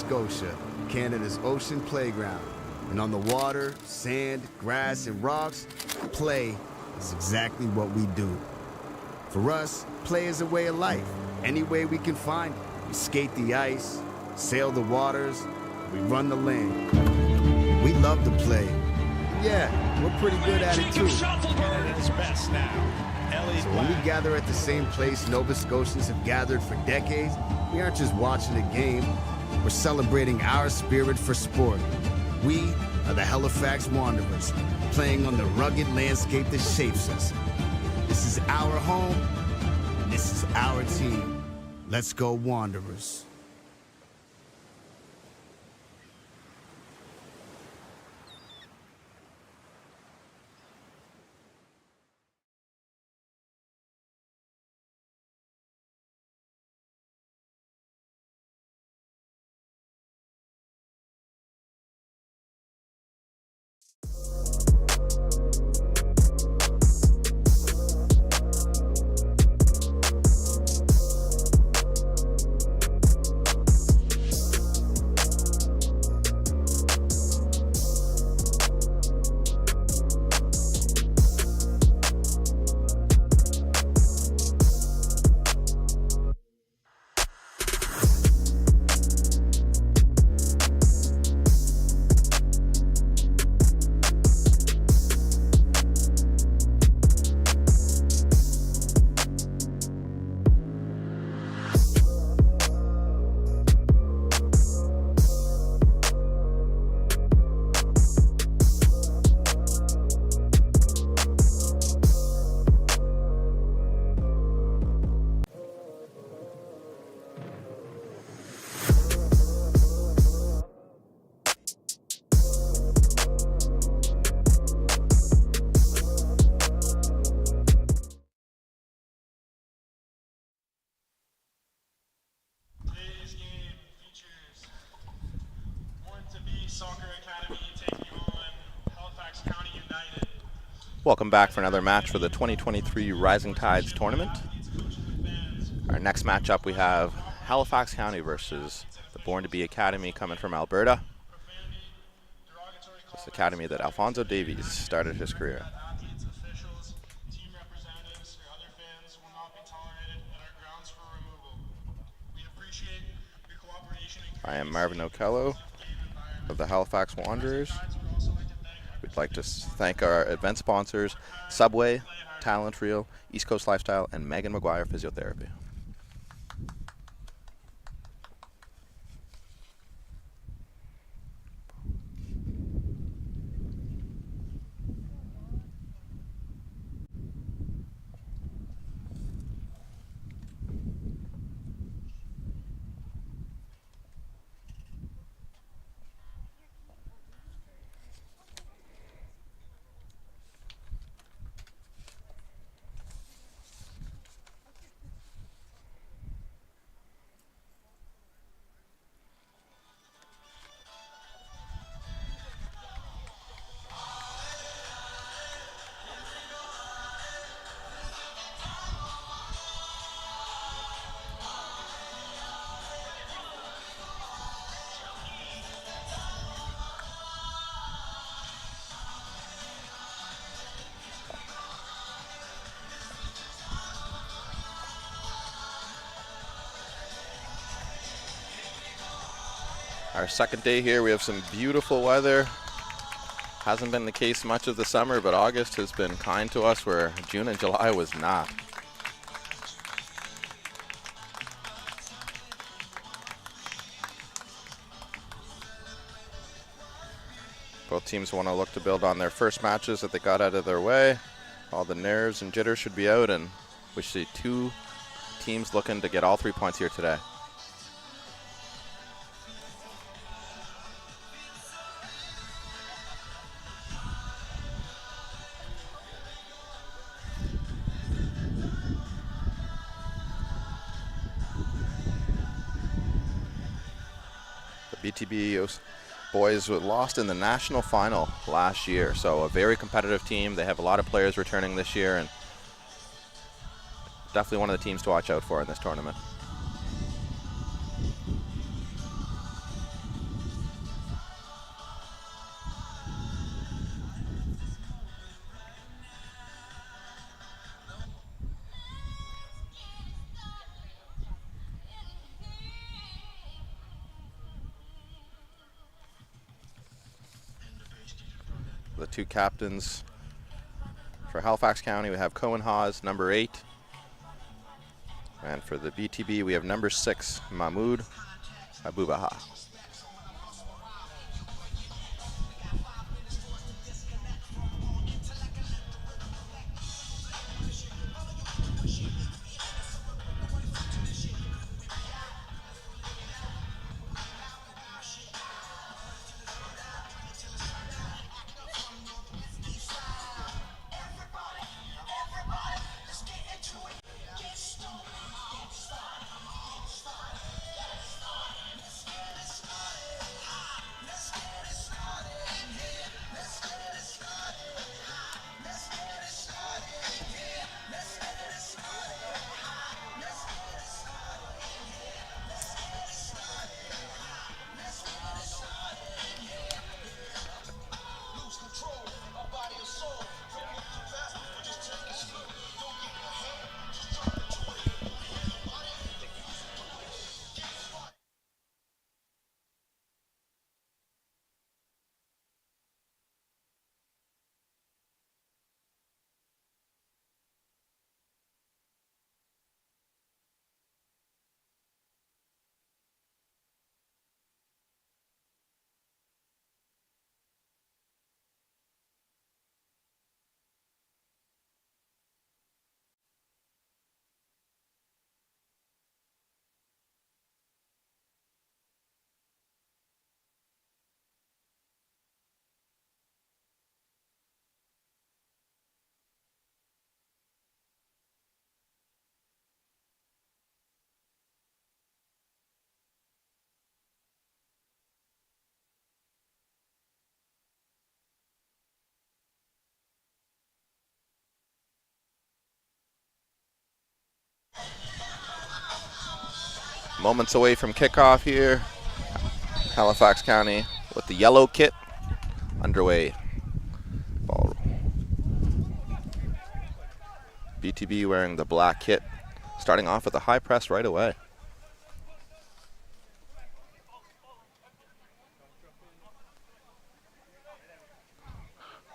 Scotia, Canada's ocean playground. And on the water, sand, grass, and rocks, play is exactly what we do. For us, play is a way of life. Any way we can find it. We skate the ice, sail the waters, we run the land. We love to play. Yeah, we're pretty good at it too. Canada's best now. So when we gather at the same place Nova Scotians have gathered for decades, we aren't just watching a game, we're celebrating our spirit for sport. We are the Halifax Wanderers, playing on the rugged landscape that shapes us. This is our home, and this is our team. Let's go Wanderers. Soccer Academy taking on Halifax County United. Welcome back for another match for the 2023 Rising Tides tournament. Our next matchup, we have Halifax County versus the Born to Be Academy coming from Alberta. This academy that Alfonso Davies started his career. I am Marvin Okello of the Halifax Wanderers. We'd like to thank our event sponsors, Subway, Talent Reel, East Coast Lifestyle, and Megan McGuire Physiotherapy. Our second day here, we have some beautiful weather. Hasn't been the case much of the summer, but August has been kind to us where June and July was not. Both teams want to look to build on their first matches that they got out of their way. All the nerves and jitters should be out, and we see two teams looking to get all 3 points here today. BTB boys were lost in the national final last year, so a very competitive team. They have a lot of players returning this year, and definitely one of the teams to watch out for in this tournament. two captains. For Halifax County, we have Cohen Haas, number 8. And for the BTB, we have number 6, Mahmoud Abubaha. Moments away from kickoff here. Halifax County with the yellow kit underway. Ball. BTB wearing the black kit, starting off with a high press right away.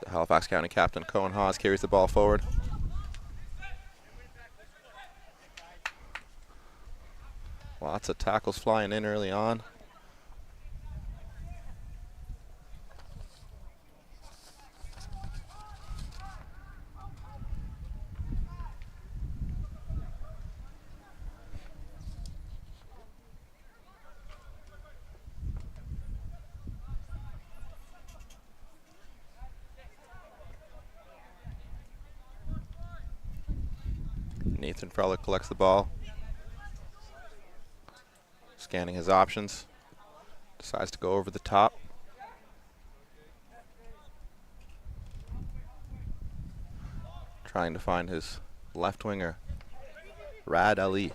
The Halifax County captain, Cohen Haas, carries the ball forward. Lots of tackles flying in early on. Nathan Frelick collects the ball. Scanning his options. Decides to go over the top. Trying to find his left winger, Rad Ali.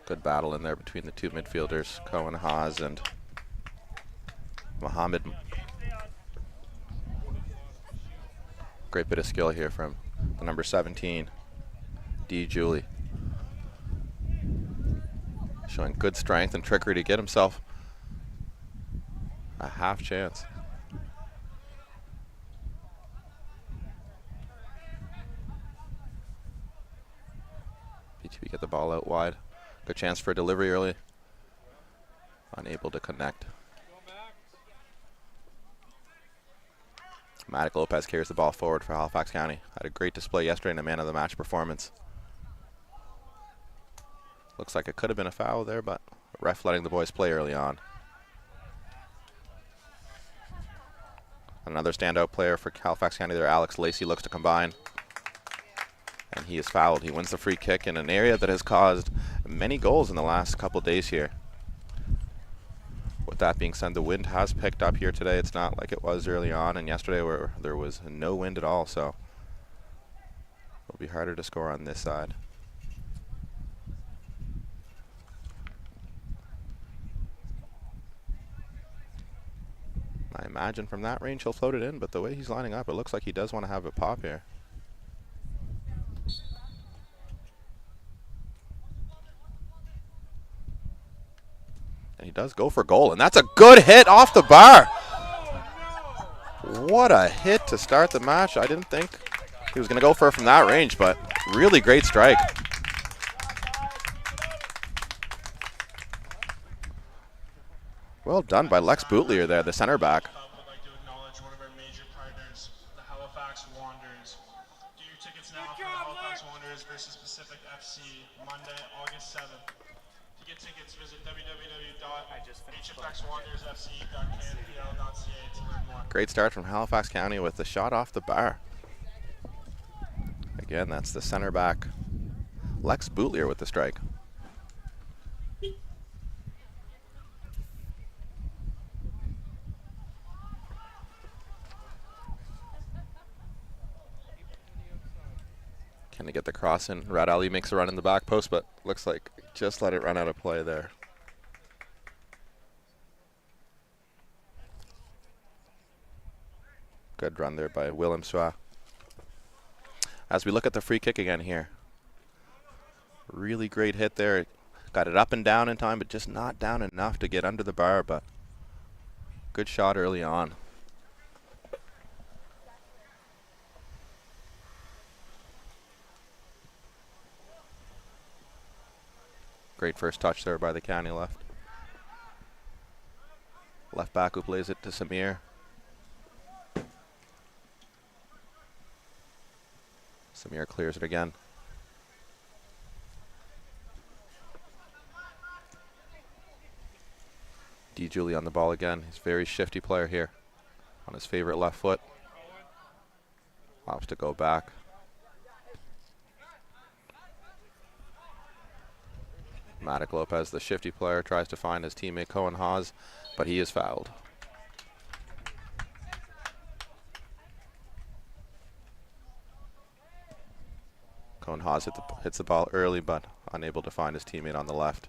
Good battle in there between the two midfielders, Cohen Haas and Mohammed. Great bit of skill here from the number 17, D. Julie. Showing good strength and trickery to get himself a half chance. BTB get the ball out wide. Good chance for a delivery early. Unable to connect. Matic Lopez carries the ball forward for Halifax County. Had a great display yesterday in a man of the match performance. Looks like it could have been a foul there, but ref letting the boys play early on. Another standout player for Halifax County there, Alex Lacey, looks to combine. And he is fouled. He wins the free kick in an area that has caused many goals in the last couple days here. With that being said, the wind has picked up here today. It's not like it was early on and yesterday where there was no wind at all, so it'll be harder to score on this side. I imagine from that range he'll float it in, but the way he's lining up, it looks like he does want to have a pop here. And he does go for goal, and that's a good hit off the bar. What a hit to start the match. I didn't think he was going to go for it from that range, but really great strike. Well done by Lex Bootlier there, the center back. Would like to acknowledge one of our major partners, the Halifax Wanderers. Get your tickets now for the Halifax Wanderers versus Pacific FC, Monday, August 7th. To get tickets, visit www.hfxwanderersfc.knpl.ca to learn more. Great start from Halifax County with the shot off the bar. Again, that's the center back, Lex Bootlier with the strike. Can he get the cross in? Rad Ali makes a run in the back post, but looks like just let it run out of play there. Good run there by Willem Swa. As we look at the free kick again here. Really great hit there. Got it up and down in time, but just not down enough to get under the bar, but good shot early on. Great first touch there by the county left. Left back who plays it to Samir. Samir clears it again. D. Julie on the ball again. He's a very shifty player here. On his favorite left foot. Opts to go back. Matic Lopez, the shifty player, tries to find his teammate Cohen Haas, but he is fouled. Cohen Haas hits the ball early, but unable to find his teammate on the left.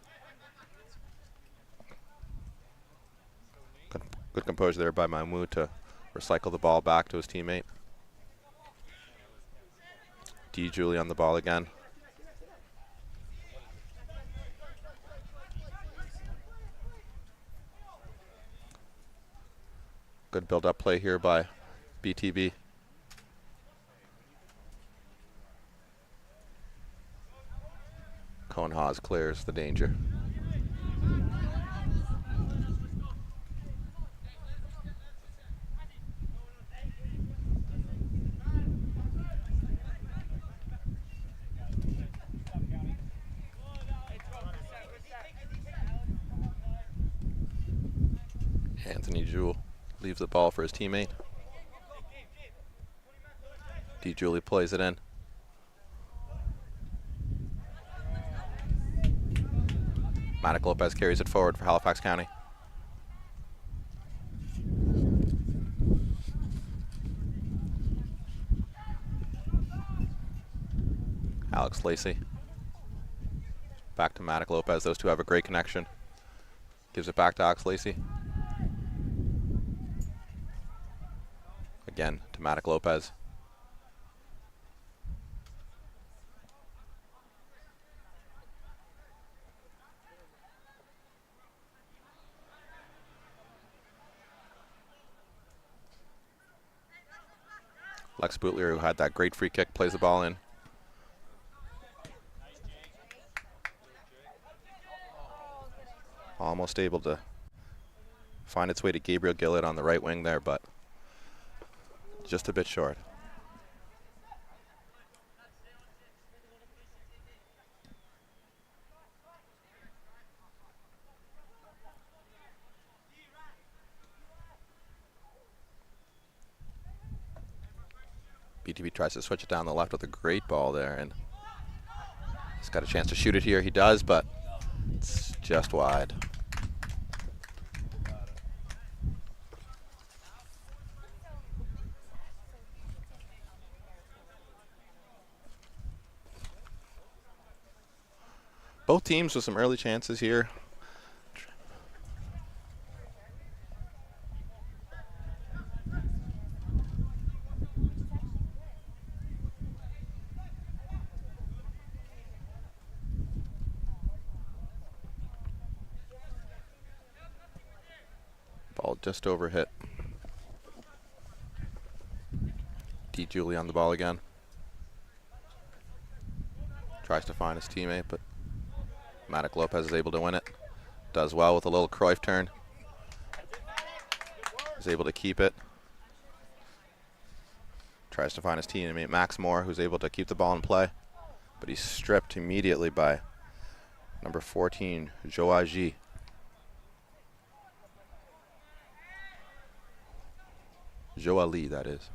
Good composure there by Mahmoud to recycle the ball back to his teammate. D. Julie on the ball again. Good build-up play here by BTB. Cohen Haas clears the danger. Anthony Jewell leaves the ball for his teammate. D. Julie plays it in. Matic Lopez carries it forward for Halifax County. Alex Lacey. Back to Matic Lopez. Those two have a great connection. Gives it back to Alex Lacey. Again to Matic Lopez. Lex Bootlier, who had that great free kick, plays the ball in. Almost able to find its way to Gabriel Gillett on the right wing there, but just a bit short. BTB tries to switch it down the left with a great ball there, and he's got a chance to shoot it here. He does, but it's just wide. Both teams with some early chances here. just over hit. D. Julie on the ball again. Tries to find his teammate, but Matic Lopez is able to win it. Does well with a little Cruyff turn. Is able to keep it. Tries to find his teammate Max Moore, who's able to keep the ball in play. But he's stripped immediately by number 14, Joaji. Joali, that is.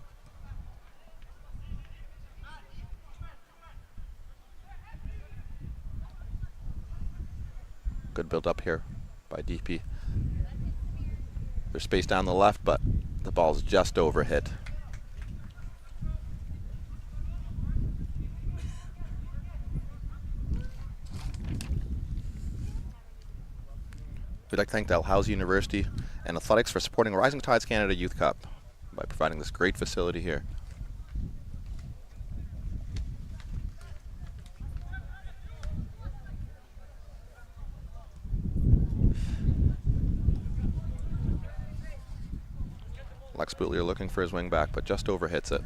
Good build up here by DP. There's space down the left, but the ball's just over hit. We'd like to thank Dalhousie University and Athletics for supporting Rising Tides Canada Youth Cup by providing this great facility here. Lex Bootlier looking for his wing back, but just over hits it.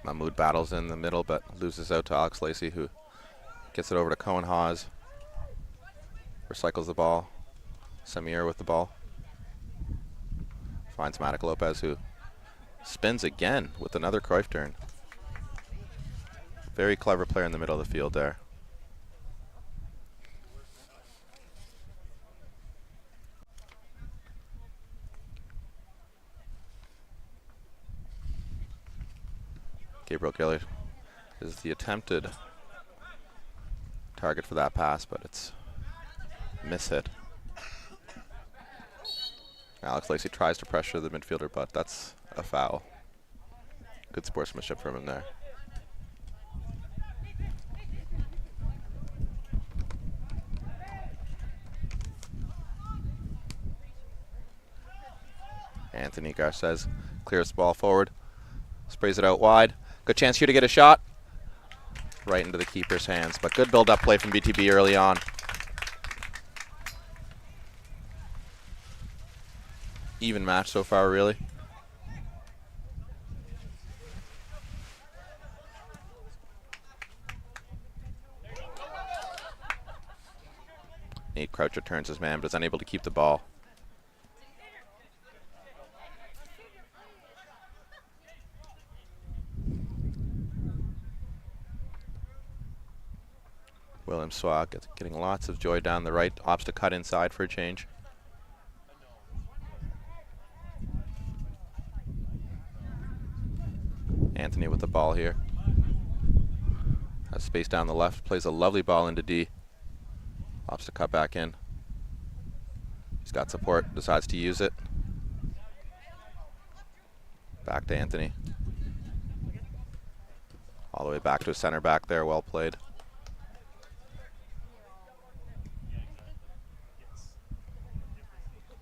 Mahmoud battles in the middle, but loses out to Alex Lacey, who gets it over to Cohen Haas. Recycles the ball. Samir with the ball. Finds Matic Lopez, who spins again with another Cruyff turn. Very clever player in the middle of the field there. Gabriel Gillard is the attempted target for that pass, but it's mishit. Alex Lacey tries to pressure the midfielder, but that's a foul. Good sportsmanship from him there. Anthony Garces clears the ball forward, sprays it out wide. Good chance here to get a shot. Right into the keeper's hands, but good build-up play from BTB early on. Even match so far, really. Nate Croucher turns his man, but is unable to keep the ball. William Swag getting lots of joy down the right. Opts to cut inside for a change. Anthony with the ball here. Has space down the left. Plays a lovely ball into D. Opts to cut back in. He's got support. Decides to use it. Back to Anthony. All the way back to a center back there. Well played.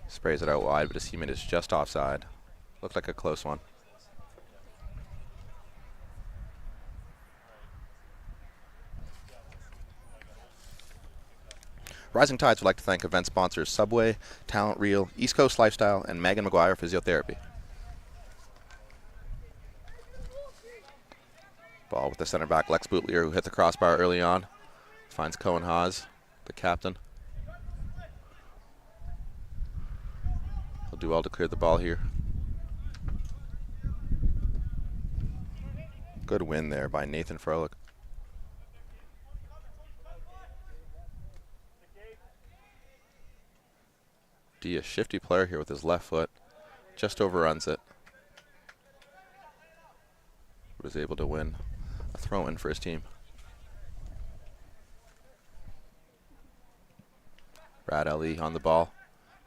Sprays it out wide, but his teammate is just offside. Looked like a close one. Rising Tides would like to thank event sponsors Subway, Talent Reel, East Coast Lifestyle, and Megan McGuire Physiotherapy. Ball with the center back, Lex Bootlier, who hit the crossbar early on. Finds Cohen Haas, the captain. He'll do well to clear the ball here. Good win there by Nathan Froelich. D, a shifty player here with his left foot. Just overruns it. Was able to win a throw-in for his team. Brad Ali on the ball.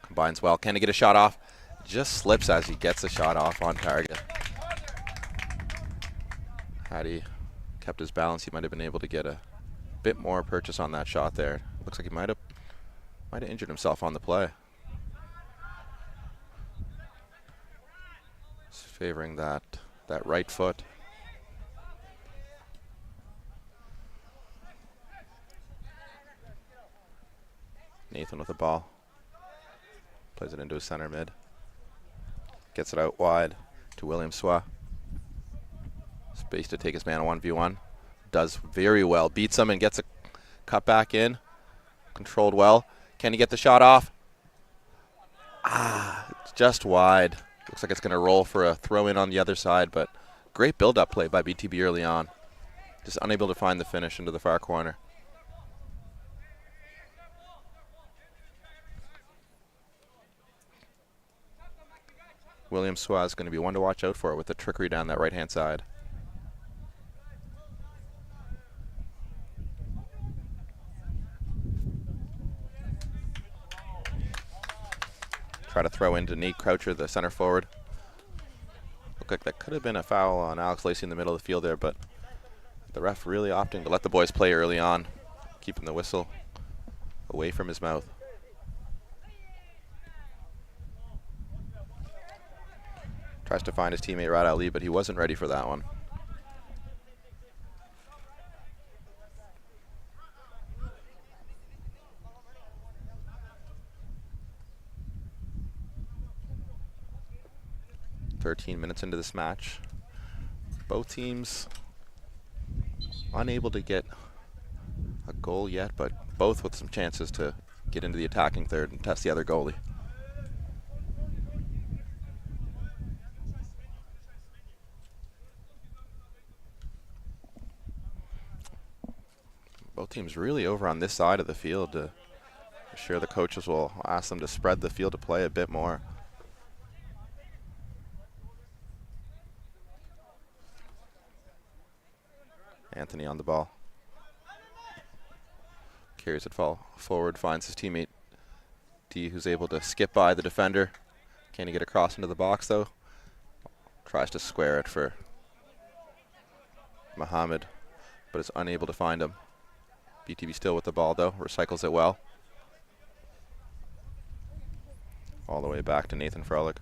Combines well. Can he get a shot off? Just slips as he gets a shot off on target. Had he kept his balance, he might have been able to get a bit more purchase on that shot there. Looks like he might have injured himself on the play. Just favoring that right foot. Nathan with the ball. Plays it into his center mid. Gets it out wide to William Swa. Space to take his man on 1v1. Does very well. Beats him and gets a cut back in. Controlled well. Can he get the shot off? It's just wide. Looks like it's going to roll for a throw in on the other side, but great build-up play by BTB early on. Just unable to find the finish into the far corner. William Swa is going to be one to watch out for with the trickery down that right-hand side. Try to throw into Nate Croucher, the center forward. Looked like that could have been a foul on Alex Lacey in the middle of the field there, but the ref really opting to let the boys play early on, keeping the whistle away from his mouth. Tries to find his teammate Rad Ali, but he wasn't ready for that one. Minutes into this match. Both teams unable to get a goal yet, but both with some chances to get into the attacking third and test the other goalie. Both teams really over on this side of the field. I'm sure the coaches will ask them to spread the field to play a bit more. Anthony on the ball. Carries it forward, finds his teammate D, who's able to skip by the defender. Can he get across into the box though? Tries to square it for Muhammad, but is unable to find him. BTB still with the ball though, recycles it well. All the way back to Nathan Froelich.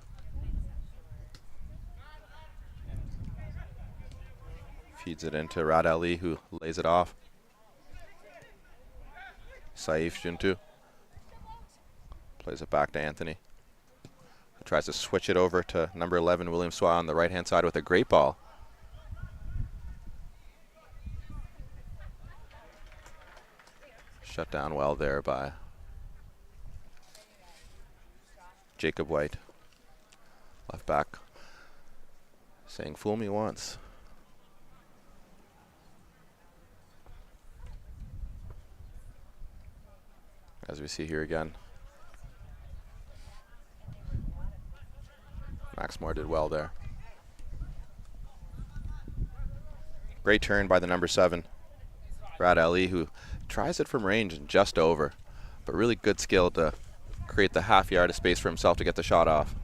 Feeds it into Rad Ali, who lays it off. Saif Juntu plays it back to Anthony, who tries to switch it over to number 11, William Swa, on the right-hand side with a great ball. Shut down well there by Jacob White. Left back saying, "Fool me once." As we see here again. Max Moore did well there. Great turn by the number 7, Rad Ali, who tries it from range and just over, but really good skill to create the half yard of space for himself to get the shot off.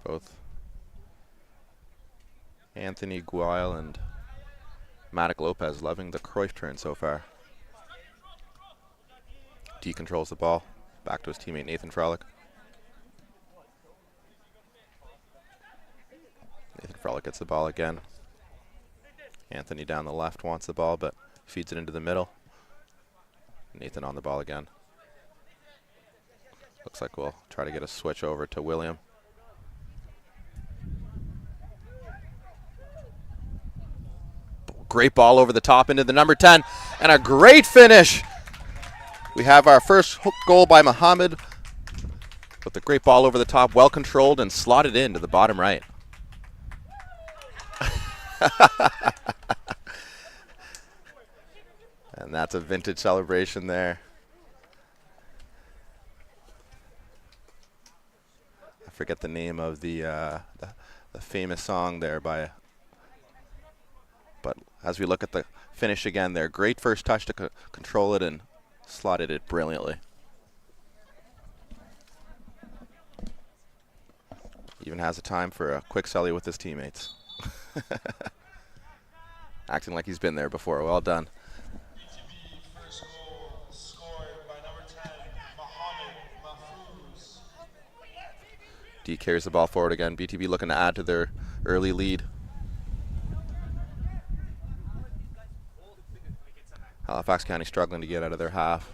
Both Anthony Guile and Matic Lopez loving the Cruyff turn so far. D controls the ball. Back to his teammate Nathan Froelich. Nathan Froelich gets the ball again. Anthony down the left wants the ball, but feeds it into the middle. Nathan on the ball again. Looks like we'll try to get a switch over to William. Great ball over the top into the number 10, and a great finish. We have our first hook goal by Muhammad with the great ball over the top, well controlled and slotted into the bottom right. And that's a vintage celebration there. I forget the name of the famous song there by. But as we look at the finish again there, great first touch to control it and slotted it brilliantly. Even has a time for a quick celly with his teammates. Acting like he's been there before. Well done. BTB first goal scored by number 10, Mohammed Mahfouz. D carries the ball forward again. BTB looking to add to their early lead. Halifax County struggling to get out of their half.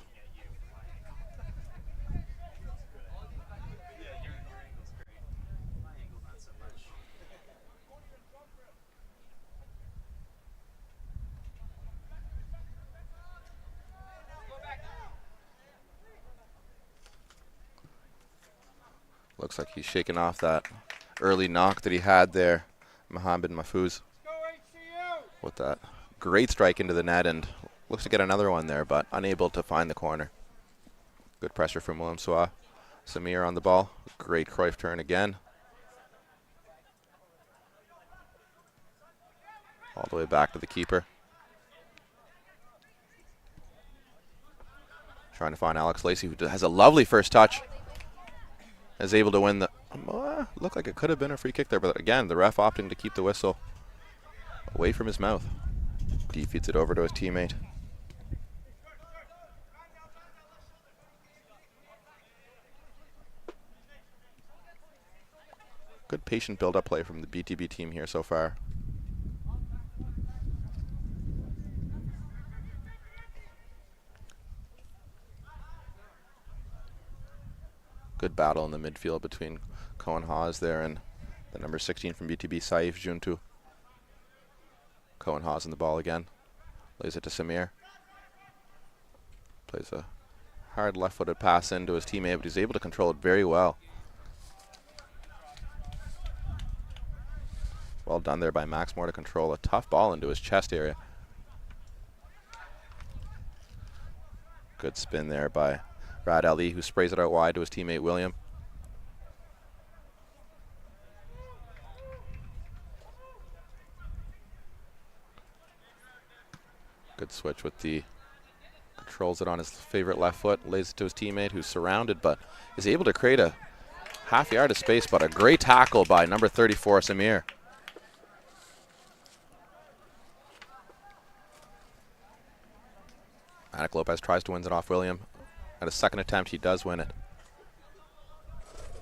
Looks like he's shaking off that early knock that he had there, Mohamed Mahfouz, with that great strike into the net, and looks to get another one there, but unable to find the corner. Good pressure from William Swa. Samir on the ball. Great Cruyff turn again. All the way back to the keeper. Trying to find Alex Lacey, who has a lovely first touch. Is able to win the... looked like it could have been a free kick there, but again, the ref opting to keep the whistle away from his mouth. D feeds it over to his teammate. Good patient build-up play from the BTB team here so far. Good battle in the midfield between Cohen Haas there and the number 16 from BTB, Saif Juntu. Cohen Haas in the ball again. Lays it to Samir. Plays a hard left-footed pass into his teammate, but he's able to control it very well. Well done there by Max Moore to control a tough ball into his chest area. Good spin there by Rad Ali, who sprays it out wide to his teammate William. Good switch with the... Controls it on his favorite left foot, lays it to his teammate who's surrounded, but is able to create a half yard of space, but a great tackle by number 34, Samir. Matic Lopez tries to win it off William. At a second attempt, he does win it.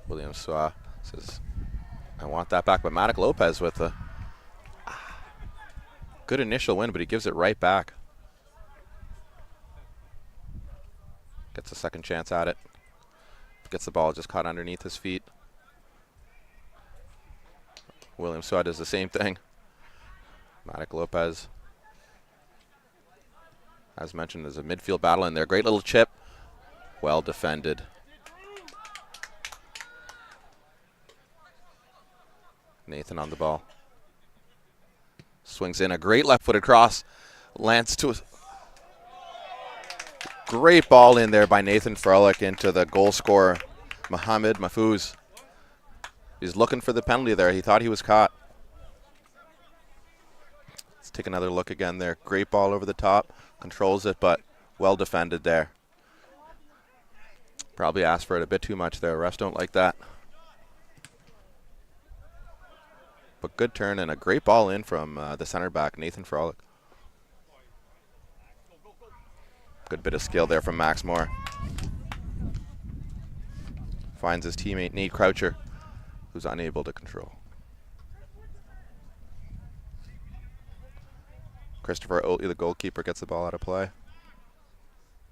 William Swa says, I want that back, but Matic Lopez with a good initial win, but he gives it right back. Gets a second chance at it. Gets the ball just caught underneath his feet. William Swa does the same thing. Matic Lopez, as mentioned, there's a midfield battle in there. Great little chip. Well defended. Nathan on the ball. Swings in a great left-footed cross. Lands to a great ball in there by Nathan Froelich into the goal scorer, Mohamed Mahfouz. He's looking for the penalty there. He thought he was caught. Let's take another look again there. Great ball over the top. Controls it, but well defended there. Probably asked for it a bit too much there. Refs don't like that. But good turn and a great ball in from the center back, Nathan Froelich. Good bit of skill there from Max Moore. Finds his teammate Nate Croucher, who's unable to control. Christopher Oatley, the goalkeeper, gets the ball out of play.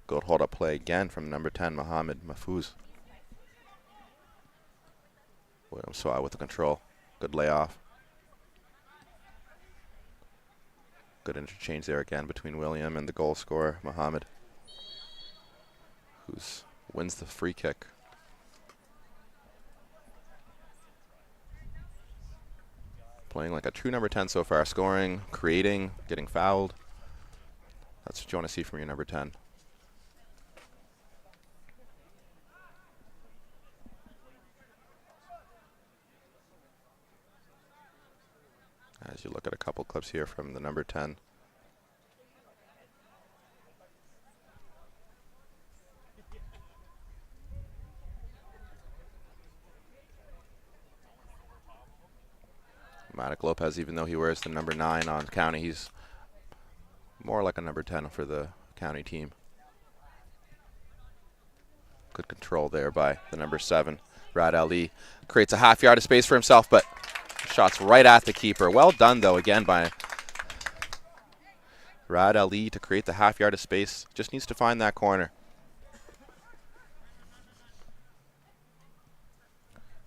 Good hold-up play again from number 10, Mohamed Mahfouz. William Swa with the control. Good layoff. Good interchange there again between William and the goal scorer, Mohamed, who wins the free kick. Playing like a true number 10 so far. Scoring, creating, getting fouled. That's what you want to see from your number 10. As you look at a couple clips here from the number 10. Matic Lopez, even though he wears the number 9 on county, he's more like a number 10 for the county team. Good control there by the number 7, Rad Ali creates a half yard of space for himself, but shots right at the keeper. Well done, though, again by Rad Ali to create the half yard of space. Just needs to find that corner.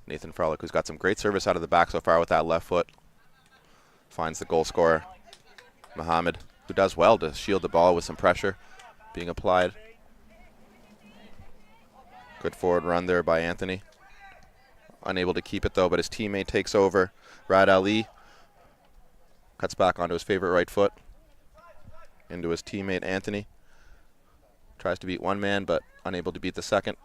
Nathan Frolick, who's got some great service out of the back so far with that left foot, finds the goal scorer, Mohammed, who does well to shield the ball with some pressure being applied. Good forward run there by Anthony. Unable to keep it, though, but his teammate takes over. Rad Ali cuts back onto his favorite right foot into his teammate Anthony. Tries to beat one man, but unable to beat the second.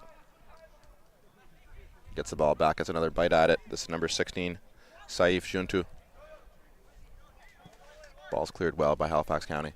Gets the ball back, gets another bite at it. This is number 16, Saif Juntu. Ball's cleared well by Halifax County.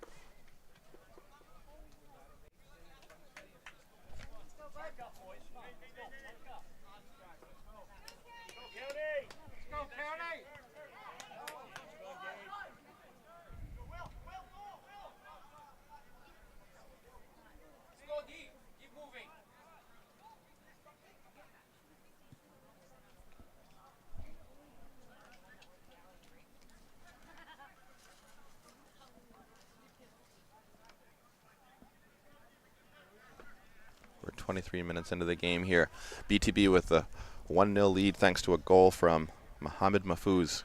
We're 23 minutes into the game here. BTB with a 1-0 lead thanks to a goal from Mohamed Mahfouz.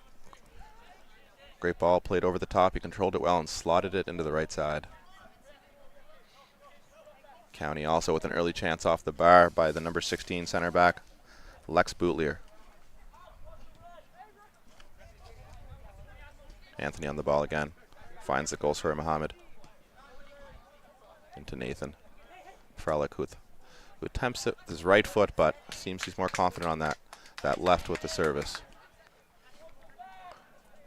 Great ball played over the top. He controlled it well and slotted it into the right side. County also with an early chance off the bar by the number 16 center back, Lex Boutlier. Anthony on the ball again. Finds the goal scorer Mohammed. Into Nathan Frolick, who attempts it with his right foot, but seems he's more confident on that left with the service.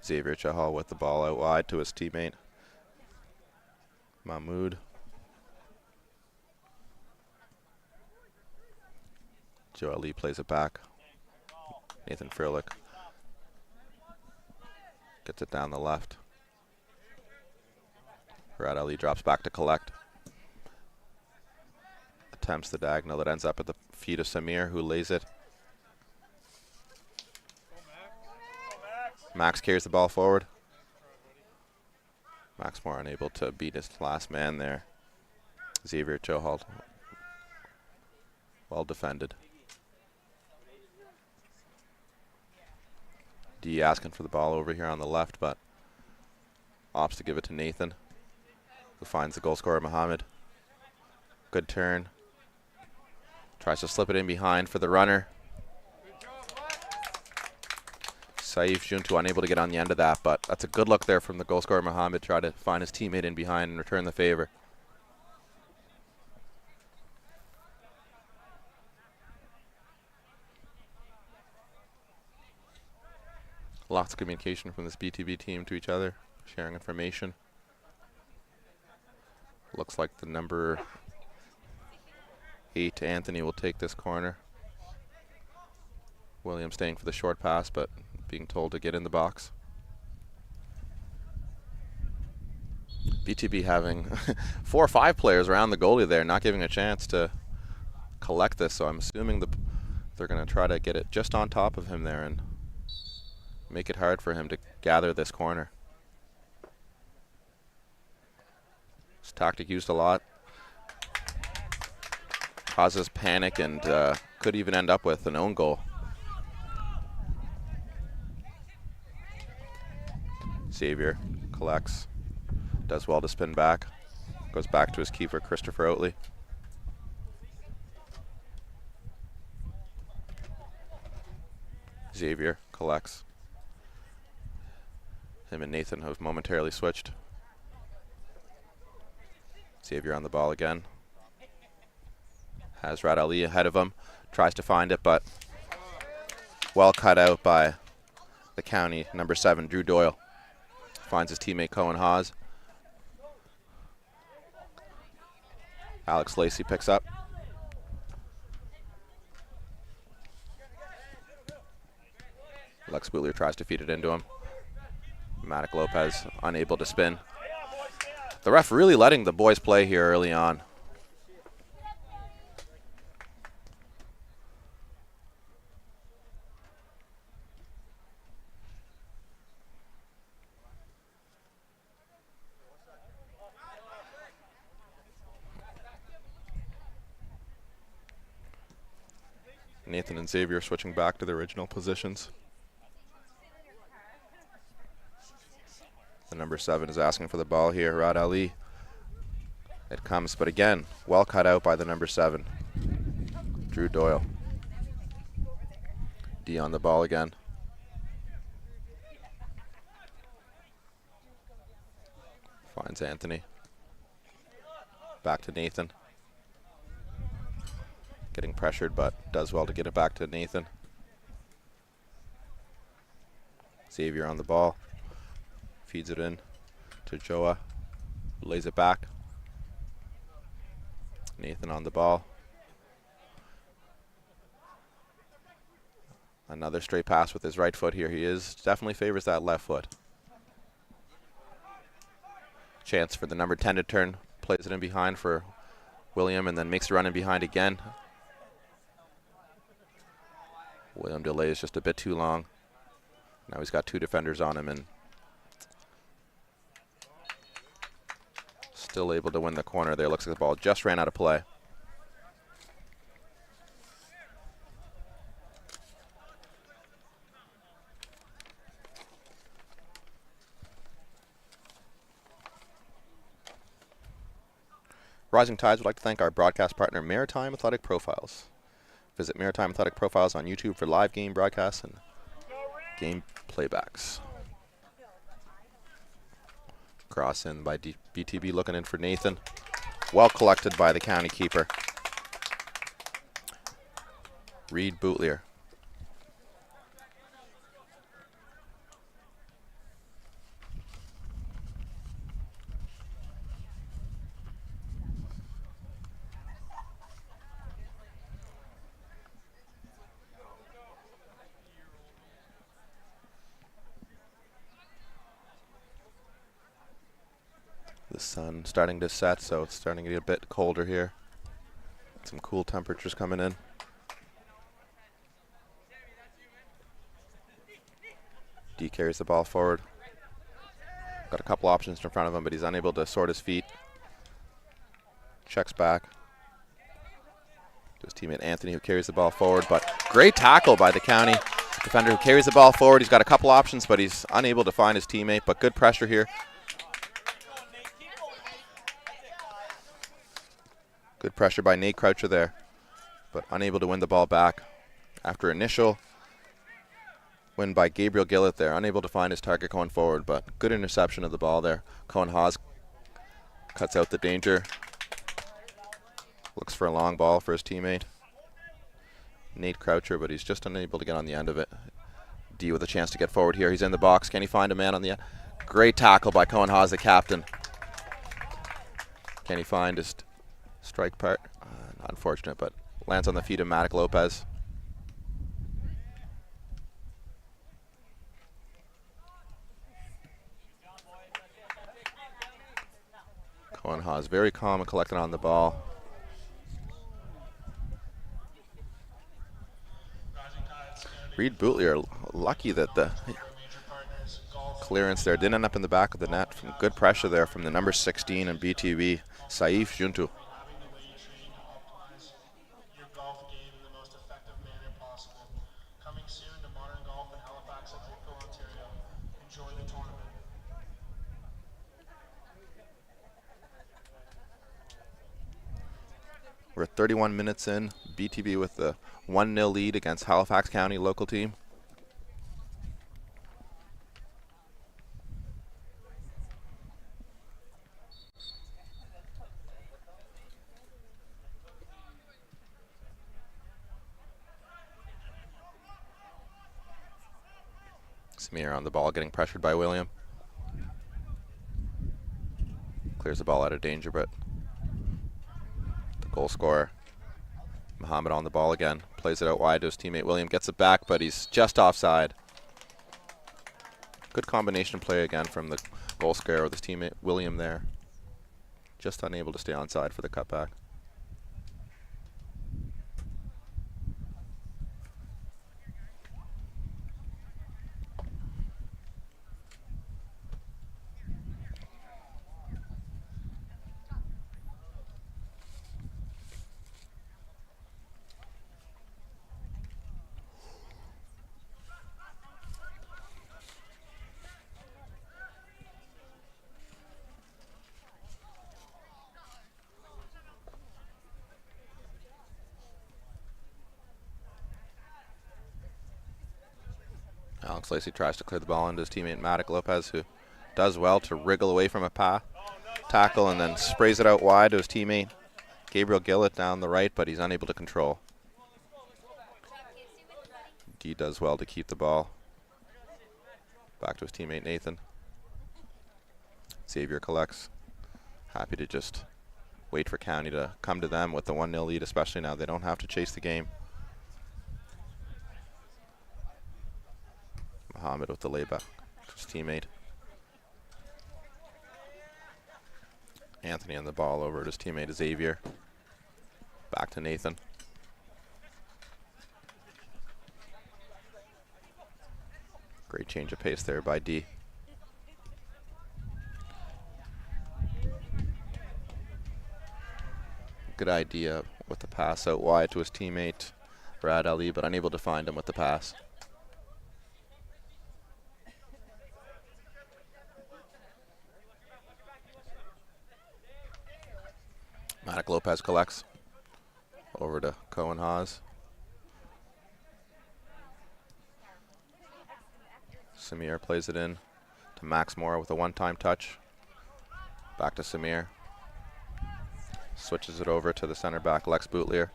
Xavier Chahal with the ball out wide to his teammate Mahmoud. Joe Ali plays it back. Nathan Frolick gets it down the left. Rad Ali drops back to collect. Attempts the diagonal that ends up at the feet of Samir, who lays it. Max carries the ball forward. Max more unable to beat his last man there. Xavier Chohal. Well defended. D asking for the ball over here on the left, but opts to give it to Nathan, who finds the goal scorer Mohammed. Good turn. Tries to slip it in behind for the runner. Saif Juntu unable to get on the end of that, but that's a good look there from the goal scorer Mohammed. Try to find his teammate in behind and return the favor. Lots of communication from this BTB team to each other, sharing information. Looks like the number 8, Anthony, will take this corner. William staying for the short pass, but being told to get in the box. BTB having 4 or 5 players around the goalie there, not giving a chance to collect this, so I'm assuming they're going to try to get it just on top of him there and make it hard for him to gather this corner. This tactic used a lot. Causes panic and could even end up with an own goal. Xavier collects, does well to spin back, goes back to his keeper, Christopher Oatley. Xavier collects. Him and Nathan have momentarily switched. Xavier on the ball again. Has Rad Ali ahead of him. Tries to find it, but well cut out by the County number 7, Drew Doyle. Finds his teammate Cohen Haas. Alex Lacey picks up. Lex Boutlier tries to feed it into him. Matic Lopez unable to spin. The ref really letting the boys play here early on. Nathan and Xavier switching back to their original positions. The number 7 is asking for the ball here, Rad Ali. It comes, but again, well cut out by the number 7, Drew Doyle. D on the ball again. Finds Anthony. Back to Nathan. Getting pressured, but does well to get it back to Nathan. Xavier on the ball. Feeds it in to Joa. Lays it back. Nathan on the ball. Another straight pass with his right foot here. He definitely favors that left foot. Chance for the number 10 to turn. Plays it in behind for William and then makes the run in behind again. William delays just a bit too long. Now he's got 2 defenders on him and still able to win the corner there. Looks like the ball just ran out of play. Rising Tides would like to thank our broadcast partner, Maritime Athletic Profiles. Visit Maritime Athletic Profiles on YouTube for live game broadcasts and game playbacks. Cross in by BTB, looking in for Nathan. Well collected by the county keeper. Reed Bootlier. The sun starting to set, so it's starting to get a bit colder here. Some cool temperatures coming in. D carries the ball forward. Got a couple options in front of him, but he's unable to sort his feet. Checks back to his teammate Anthony, who carries the ball forward, but great tackle by the county defender who carries the ball forward. He's got a couple options, but he's unable to find his teammate, but good pressure here. Good pressure by Nate Croucher there, but unable to win the ball back. After initial win by Gabriel Gillett there, unable to find his target going forward, but good interception of the ball there. Cohen Haas cuts out the danger. Looks for a long ball for his teammate, Nate Croucher, but he's just unable to get on the end of it. D with a chance to get forward here. He's in the box. Can he find a man on the end? Great tackle by Cohen Haas, the captain. Can he find his strike part? Unfortunate, but lands on the feet of Matic Lopez. Cohen Haas very calm and collected on the ball. Reed Bootlier lucky that the clearance there didn't end up in the back of the net. From good pressure there from the number 16 in BTB, Saif Juntu. Your golf game in the most effective manner possible. Coming soon to Modern Golf in Halifax and Ontario. Enjoy the tournament. We're 31 minutes in. BTB with the 1-0 lead against Halifax County local team. Samir on the ball, getting pressured by William. Clears the ball out of danger, but the goal scorer, Muhammad, on the ball again. Plays it out wide to his teammate William, gets it back, but he's just offside. Good combination play again from the goal scorer with his teammate William there. Just unable to stay onside for the cutback. Alex Lacey tries to clear the ball into his teammate Matic Lopez, who does well to wriggle away from a tackle and then sprays it out wide to his teammate Gabriel Gillett down the right, but he's unable to control. D does well to keep the ball. Back to his teammate Nathan. Xavier collects. Happy to just wait for County to come to them with the 1-0 lead, especially now they don't have to chase the game. Muhammad with the layback to his teammate. Anthony on the ball over to his teammate Xavier. Back to Nathan. Great change of pace there by D. Good idea with the pass out wide to his teammate Rad Ali, but unable to find him with the pass. Matic Lopez collects over to Cohen Haas. Samir plays it in to Max Moore with a one-time touch. Back to Samir. Switches it over to the center back, Lex Boutlier,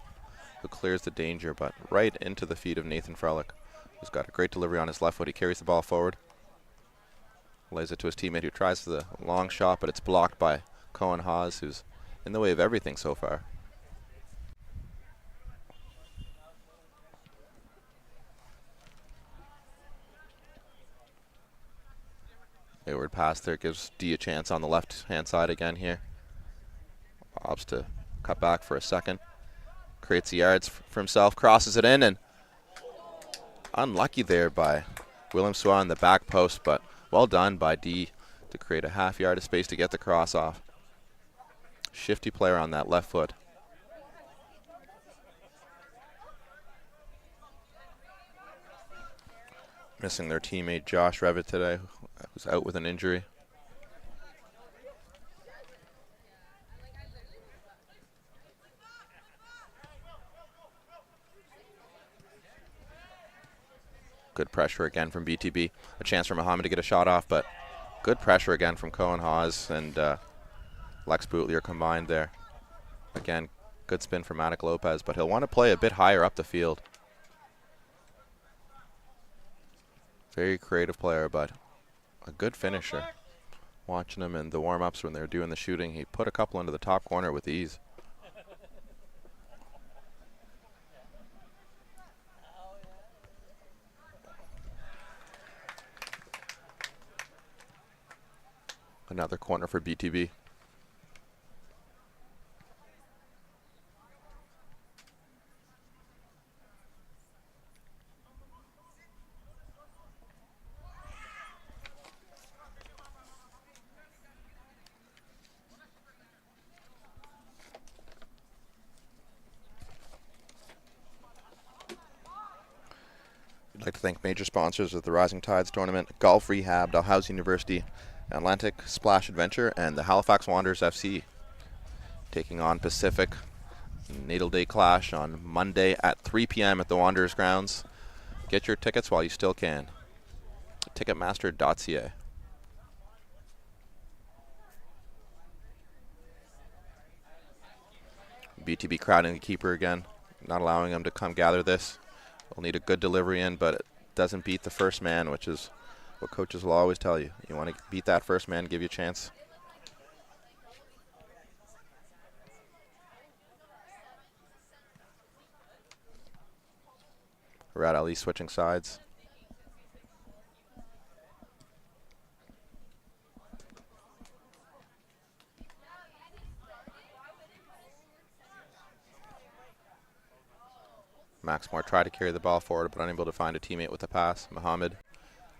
who clears the danger, but right into the feet of Nathan Frelick, who's got a great delivery on his left foot. He carries the ball forward. Lays it to his teammate, who tries the long shot, but it's blocked by Cohen Haas, who's in the way of everything so far. Wayward pass there gives D a chance on the left-hand side again here. Opts to cut back for a second. Creates the yards for himself, crosses it in, and unlucky there by William Swa on the back post, but well done by D to create a half yard of space to get the cross off. Shifty player on that left foot. Missing their teammate Josh Revitt today, who's out with an injury. Good pressure again from BTB. A chance for Muhammad to get a shot off, but good pressure again from Cohen Haas and Lex Boutlier combined there. Again, good spin for Matic Lopez, but he'll want to play a bit higher up the field. Very creative player, but a good finisher. Watching him in the warm-ups when they were doing the shooting, he put a couple into the top corner with ease. Another corner for BTB. We'd like to thank major sponsors of the Rising Tides tournament: Golf Rehab, Dalhousie University, Atlantic Splash Adventure, and the Halifax Wanderers FC. Taking on Pacific. Natal Day Clash on Monday at 3 p.m. at the Wanderers grounds. Get your tickets while you still can. Ticketmaster.ca. BTB crowding the keeper again, not allowing him to come gather this. We'll need a good delivery in, but it doesn't beat the first man, which is what coaches will always tell you. You want to beat that first man, give you a chance. Rad Ali switching sides. Max Moore tried to carry the ball forward, but unable to find a teammate with the pass. Muhammad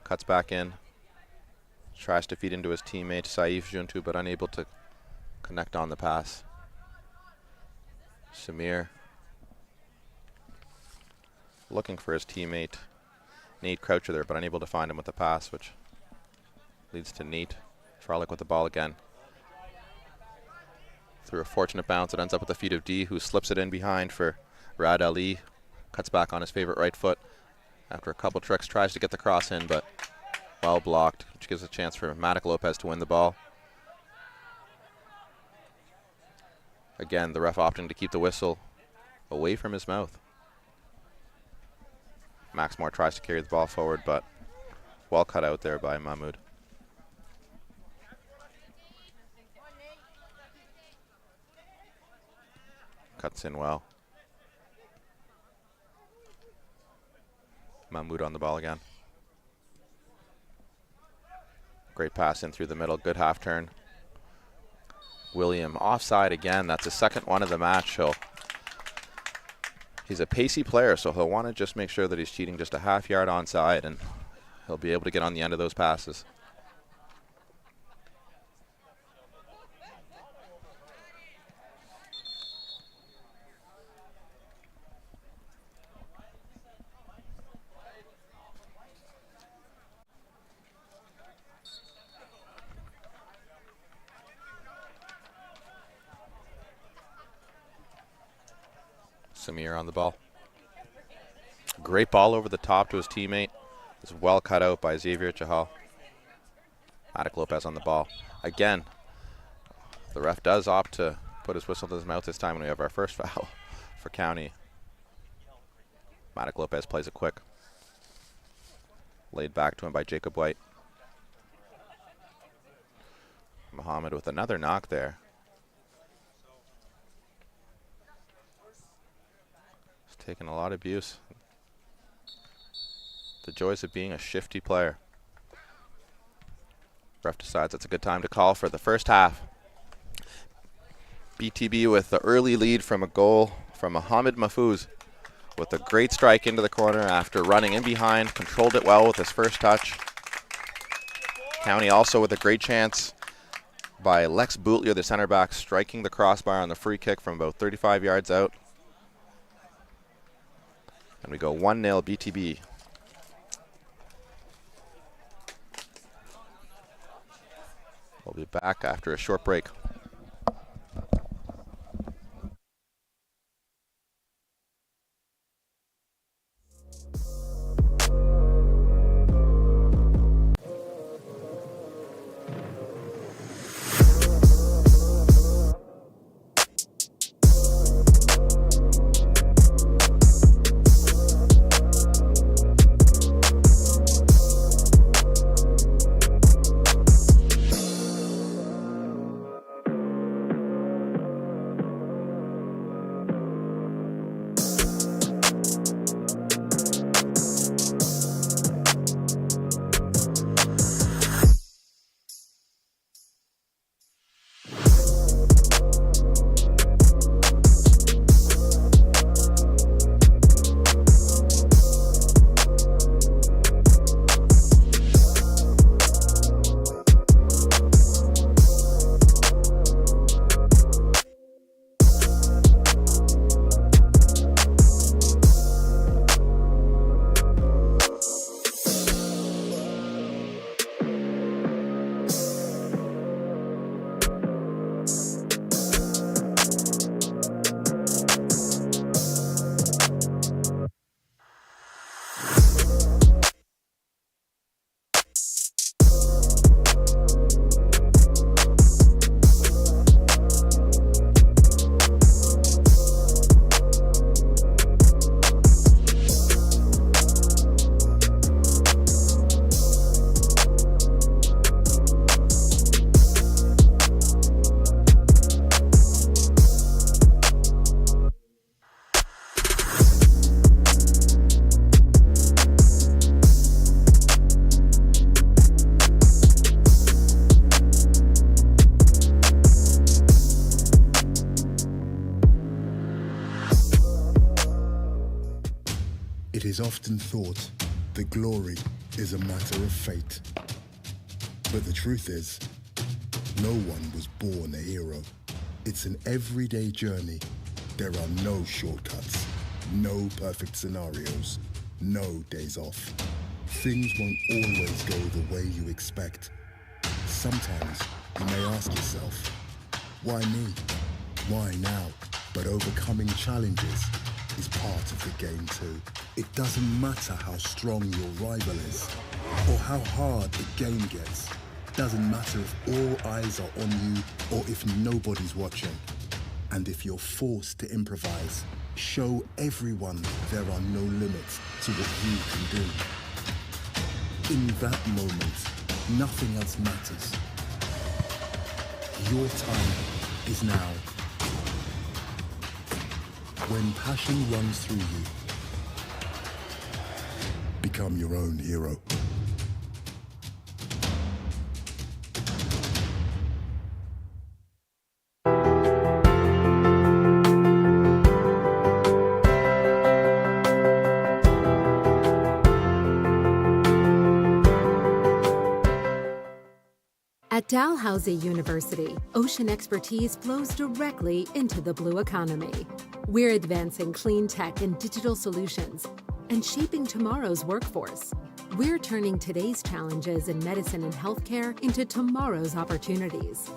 cuts back in. Tries to feed into his teammate Saif Juntu, but unable to connect on the pass. Samir looking for his teammate Nate Croucher there, but unable to find him with the pass, which leads to Nate Frolic with the ball again. Through a fortunate bounce, it ends up at the feet of D, who slips it in behind for Rad Ali. Cuts back on his favorite right foot. After a couple tricks, tries to get the cross in, but well blocked, which gives a chance for Matic Lopez to win the ball. Again, the ref opting to keep the whistle away from his mouth. Maxmore tries to carry the ball forward, but well cut out there by Mahmoud. Cuts in well. Mahmoud on the ball again. Great pass in through the middle, good half turn. William offside again. That's his second one of the match. He's a pacey player, so he'll want to just make sure that he's cheating just a half yard onside, and he'll be able to get on the end of those passes. Samir on the ball. Great ball over the top to his teammate. It's well cut out by Xavier Chahal. Matic Lopez on the ball. Again, the ref does opt to put his whistle to his mouth this time when we have our first foul for County. Matic Lopez plays it quick. Laid back to him by Jacob White. Muhammad with another knock there. Taking a lot of abuse. The joys of being a shifty player. Ref decides it's a good time to call for the first half. BTB with the early lead from a goal from Mohamed Mahfouz with a great strike into the corner after running in behind, controlled it well with his first touch. County also with a great chance by Lex Boutlier, the center back, striking the crossbar on the free kick from about 35 yards out. And we go 1-0 BTB. We'll be back after a short break. It is often thought that glory is a matter of fate. But the truth is, no one was born a hero. It's an everyday journey. There are no shortcuts, no perfect scenarios, no days off. Things won't always go the way you expect. Sometimes you may ask yourself, why me? Why now? But overcoming challenges is part of the game too. It doesn't matter how strong your rival is or how hard the game gets. Doesn't matter if all eyes are on you or if nobody's watching. And if you're forced to improvise, show everyone there are no limits to what you can do. In that moment, nothing else matters. Your time is now. When passion runs through you, become your own hero. At Dalhousie University, ocean expertise flows directly into the blue economy. We're advancing clean tech and digital solutions and shaping tomorrow's workforce. We're turning today's challenges in medicine and healthcare into tomorrow's opportunities.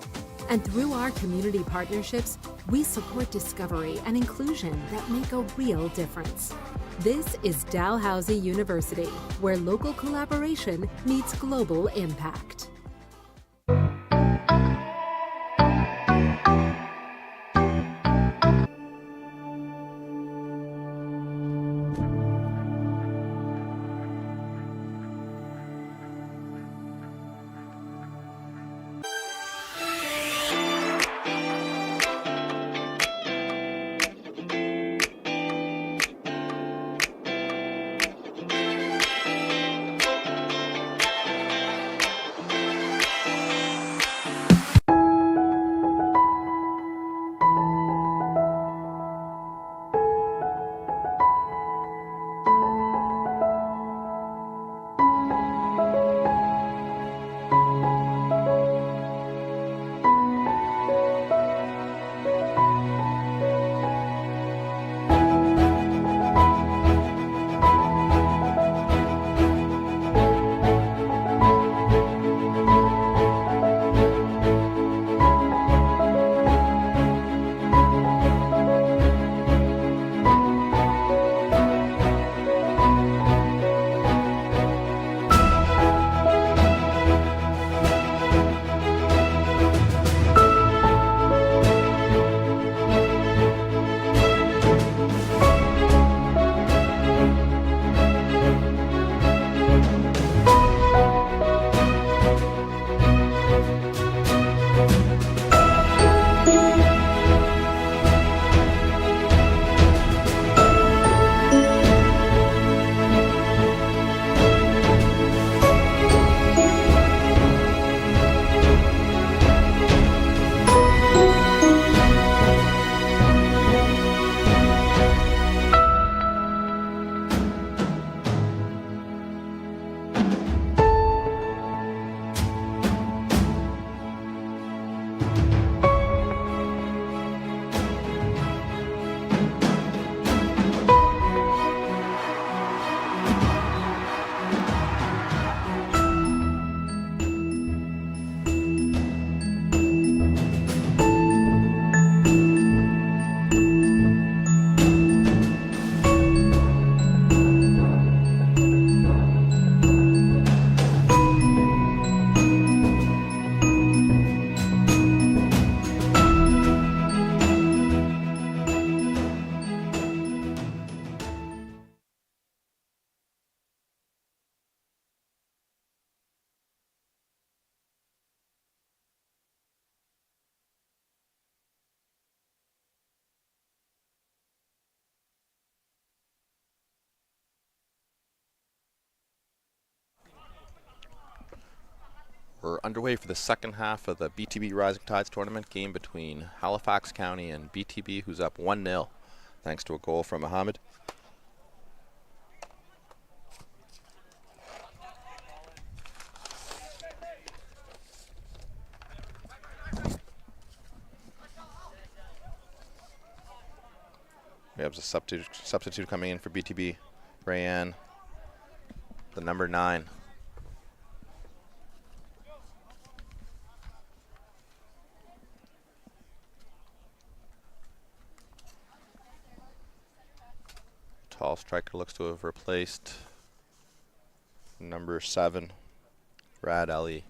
And through our community partnerships, we support discovery and inclusion that make a real difference. This is Dalhousie University, where local collaboration meets global impact. We're underway for the second half of the BTB Rising Tides tournament game between Halifax County and BTB, who's up 1-0 thanks to a goal from Mohammed. We have a substitute coming in for BTB, Rayanne, the number 9. Tall striker looks to have replaced number 7, Rad Ali.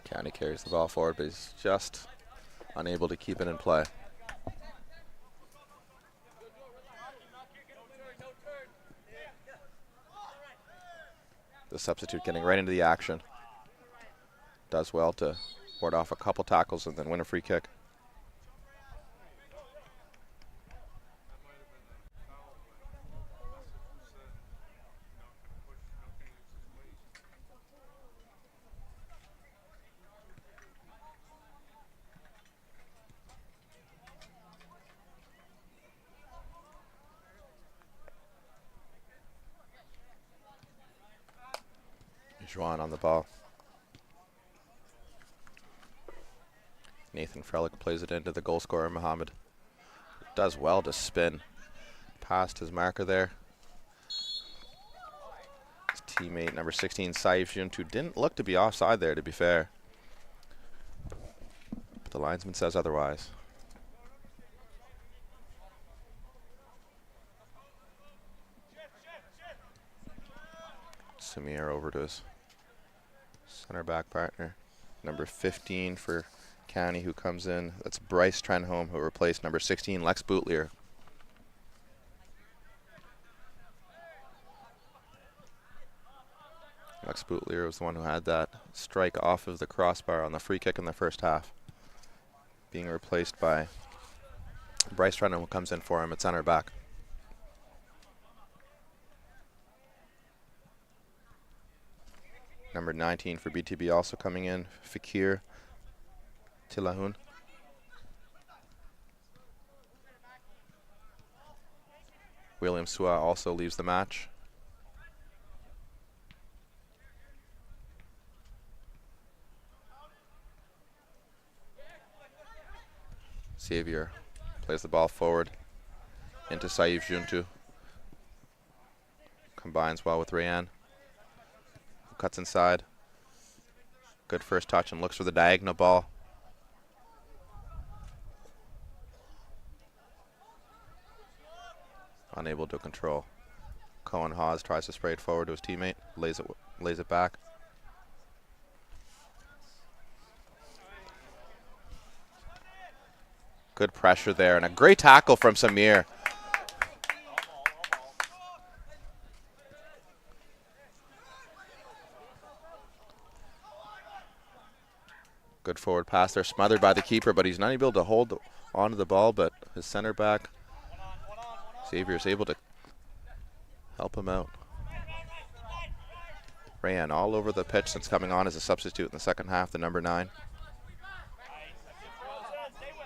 County carries the ball forward, but he's just unable to keep it in play. The substitute getting right into the action. Does well to ward off a couple tackles and then win a free kick. Juan on the ball. Nathan Frelick plays it into the goal scorer, Mohammed. Does well to spin past his marker there. His teammate, number 16, Saif Juntu, didn't look to be offside there, to be fair. But the linesman says otherwise. Samir over to his center back partner, number 15 for County, who comes in. That's Bryce Trenholm, who replaced number 16, Lex Bootlier. Lex Bootlier was the one who had that strike off of the crossbar on the free kick in the first half, being replaced by Bryce Trenholm, who comes in for him at center back. Number 19 for BTB also coming in, Fakir Tilahun. William Sua also leaves the match. Xavier plays the ball forward into Saif Juntu. Combines well with Rayan. Cuts inside. Good first touch and looks for the diagonal ball. Unable to control. Cohen Hawes tries to spray it forward to his teammate. Lays it back. Good pressure there and a great tackle from Samir. Good forward pass there, smothered by the keeper, but he's not able to hold onto the ball, but his center back, Xavier, is able to help him out. Rayan all over the pitch since coming on as a substitute in the second half, the number 9.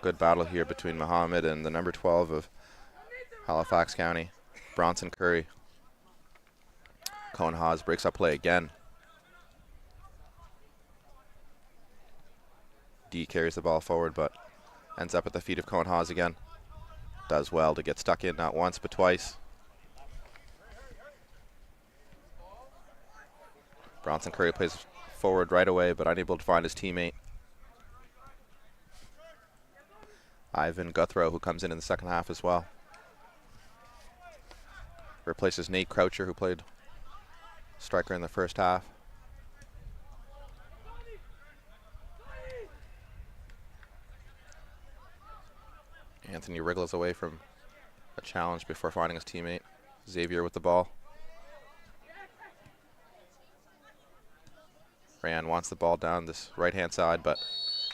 Good battle here between Mohammed and the number 12 of Halifax County, Bronson Curry. Cohen Hawes breaks up play again. D carries the ball forward, but ends up at the feet of Cohen Hawes again. Does well to get stuck in not once, but twice. Bronson Curry plays forward right away, but unable to find his teammate. Ivan Guthrow, who comes in the second half as well. Replaces Nate Croucher, who played striker in the first half. Anthony wriggles away from a challenge before finding his teammate. Xavier with the ball. Rayan wants the ball down this right-hand side, but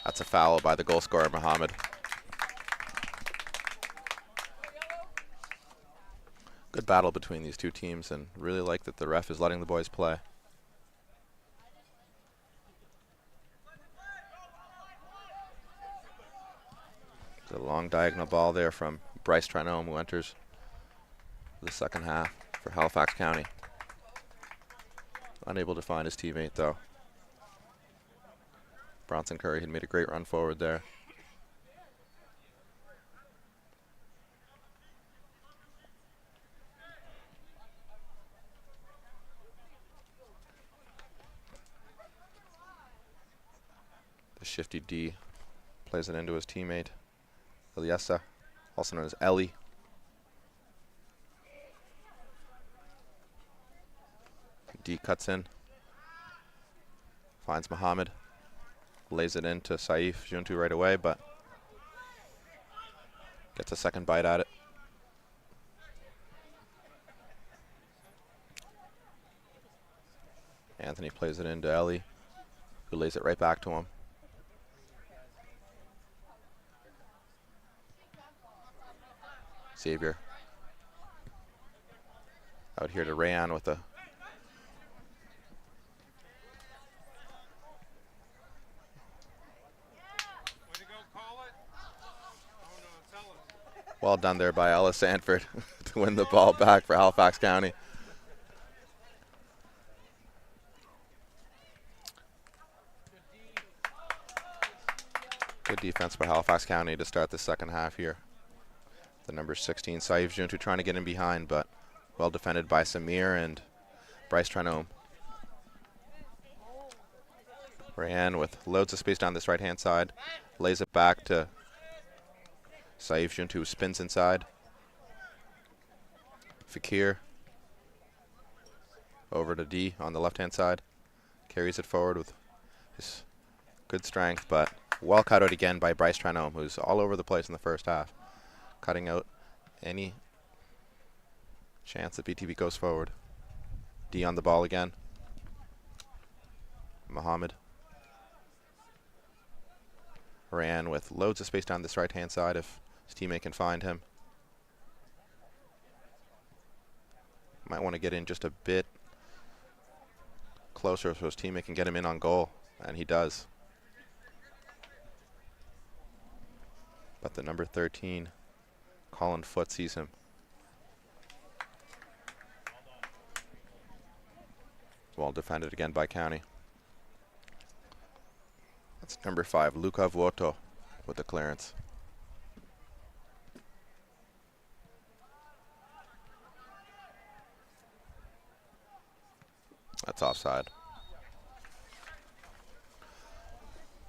that's a foul by the goal scorer, Mohammed. Good battle between these two teams, and really like that the ref is letting the boys play. A long diagonal ball there from Bryce Trenholm, who enters the second half for Halifax County. Unable to find his teammate, though. Bronson Curry had made a great run forward there. The shifty D plays it into his teammate, Ilyesa, also known as Ellie. D cuts in, finds Muhammad, lays it into Saif Juntu right away, but gets a second bite at it. Anthony plays it into Ellie, who lays it right back to him. Xavier out here to Rayan with a well done there by Ellis Sanford to win the ball back for Halifax County. Good defense by Halifax County to start the second half here. The number 16, Saif Juntu, trying to get in behind, but well defended by Samir and Bryce Tranome. Rayan with loads of space down this right-hand side. Lays it back to Saif Juntu, who spins inside. Fakir over to D on the left-hand side. Carries it forward with his good strength, but well cut out again by Bryce Tranome, who's all over the place in the first half, cutting out any chance that BTB goes forward. D on the ball again. Muhammad. Ran with loads of space down this right-hand side if his teammate can find him. Might want to get in just a bit closer so his teammate can get him in on goal, and he does. But the number 13, Colin Foote, sees him. Well defended again by County. That's number 5, Luca Vuoto, with the clearance. That's offside.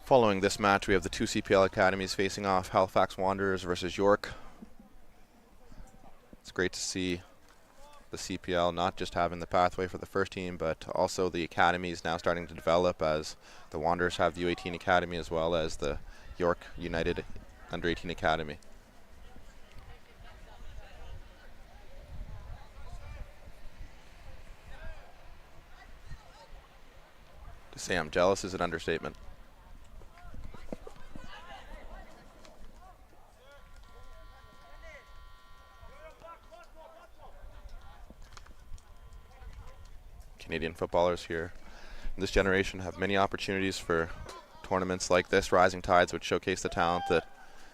Following this match, we have the 2 CPL academies facing off, Halifax Wanderers versus York. It's great to see the CPL not just having the pathway for the first team, but also the academies now starting to develop, as the Wanderers have the U18 Academy as well as the York United Under-18 Academy. To say I'm jealous is an understatement. Canadian footballers here in this generation have many opportunities for tournaments like this, Rising Tides, which showcase the talent that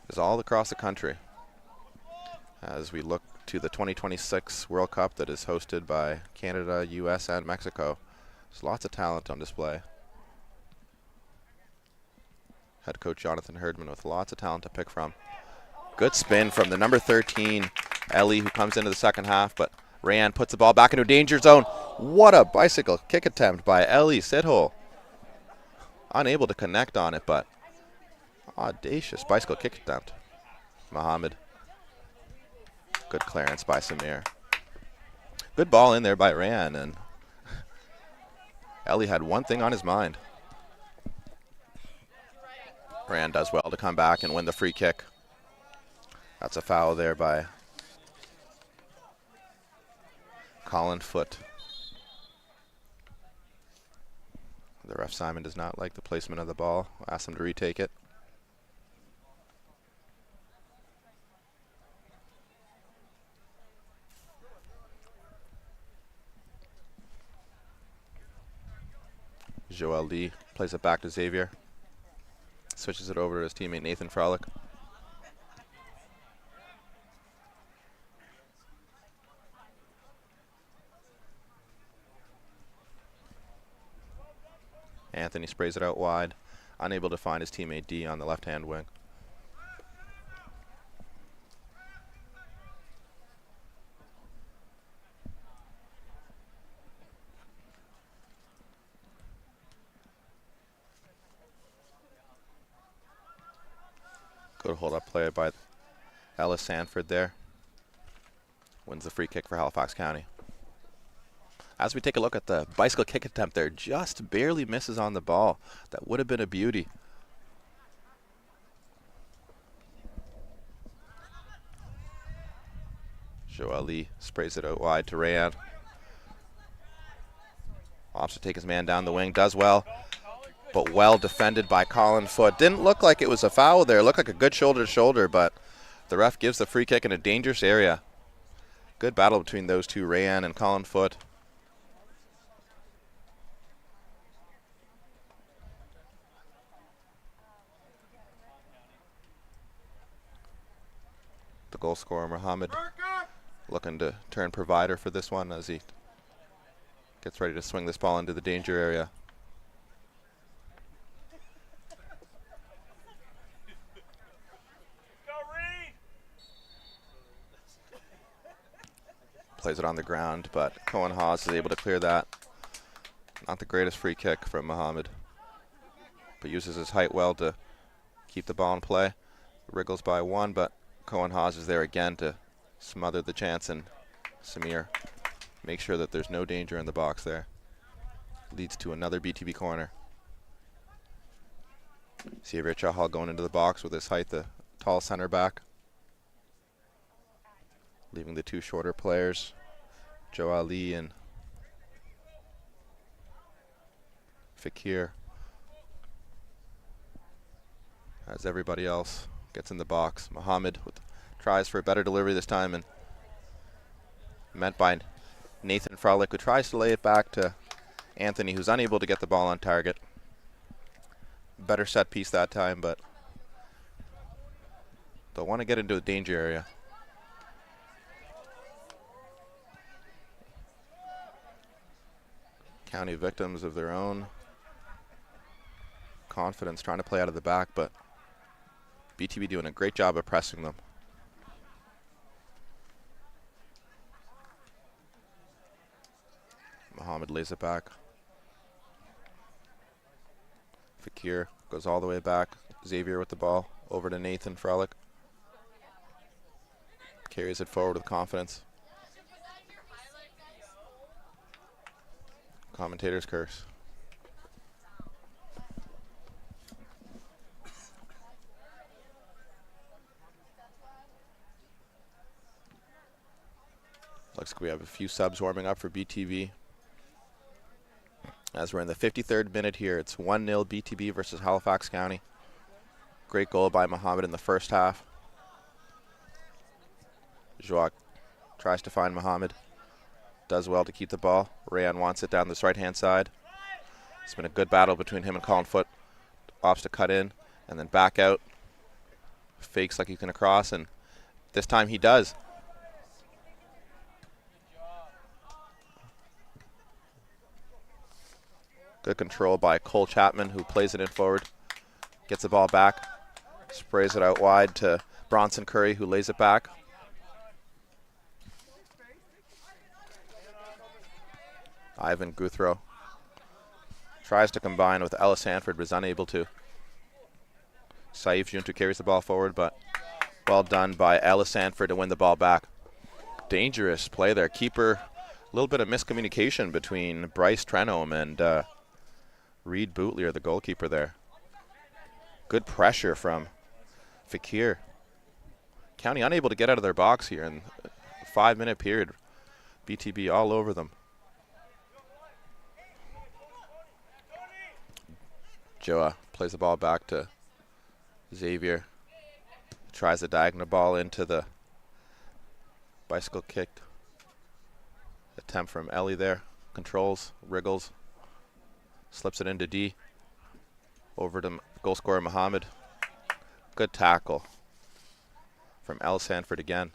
is all across the country. As we look to the 2026 World Cup that is hosted by Canada, US, and Mexico, there's lots of talent on display. Head coach Jonathan Herdman with lots of talent to pick from. Good spin from the number 13, Ellie, who comes into the second half, but Rayan puts the ball back into a danger zone. What a bicycle kick attempt by Ellie Sidhole. Unable to connect on it, but audacious bicycle kick attempt. Muhammad. Good clearance by Samir. Good ball in there by Rayan, and Ellie had one thing on his mind. Rayan does well to come back and win the free kick. That's a foul there by Colin Foote. The ref, Simon, does not like the placement of the ball. Ask him to retake it. Joel D plays it back to Xavier. Switches it over to his teammate Nathan Frolic. Anthony sprays it out wide, unable to find his teammate D on the left-hand wing. Good hold-up play by Ellis Sanford there. Wins the free kick for Halifax County. As we take a look at the bicycle kick attempt there, just barely misses on the ball. That would have been a beauty. Joe Lee sprays it out wide to Rayan. Opts to take his man down the wing, does well, but well defended by Colin Foote. Didn't look like it was a foul there. It looked like a good shoulder-to-shoulder, but the ref gives the free kick in a dangerous area. Good battle between those two, Rayan and Colin Foote. The goal scorer, Mohammed, looking to turn provider for this one as he gets ready to swing this ball into the danger area. Plays it on the ground, but Cohen Haas is able to clear that. Not the greatest free kick from Mohammed, but uses his height well to keep the ball in play. Wriggles by one, but Cohen Haas is there again to smother the chance, and Samir makes sure that there's no danger in the box there. Leads to another BTB corner. Xavier Chahal going into the box with his height, the tall center back. Leaving the two shorter players, Joe Ali and Fakir, as everybody else gets in the box. Mohammed tries for a better delivery this time, and met by Nathan Frolick, who tries to lay it back to Anthony, who's unable to get the ball on target. Better set piece that time, but they'll want to get into a danger area. County victims of their own confidence, trying to play out of the back, but BTB doing a great job of pressing them. Mohammed lays it back. Fakir goes all the way back. Xavier with the ball over to Nathan Frolick. Carries it forward with confidence. Commentator's curse. Looks like we have a few subs warming up for BTB. As we're in the 53rd minute here, it's 1-0 BTB versus Halifax County. Great goal by Mohammed in the first half. Joak tries to find Mohammed. Does well to keep the ball. Rayan wants it down this right-hand side. It's been a good battle between him and Colin Foote. Opts to cut in and then back out. Fakes like he can cross, and this time he does. Good control by Cole Chapman, who plays it in forward. Gets the ball back. Sprays it out wide to Bronson Curry, who lays it back. Ivan Guthro tries to combine with Ellis Sanford, but is unable to. Saif Juntu carries the ball forward, but well done by Ellis Sanford to win the ball back. Dangerous play there. Keeper, a little bit of miscommunication between Bryce Trenholm and Reed Bootlier, the goalkeeper there. Good pressure from Fakir. County unable to get out of their box here in a 5-minute period. BTB all over them. Joa plays the ball back to Xavier. Tries a diagonal ball into the bicycle kicked attempt from Ellie there. Controls, wriggles, slips it into D. Over to goal scorer Mohammed. Good tackle from El Sanford again.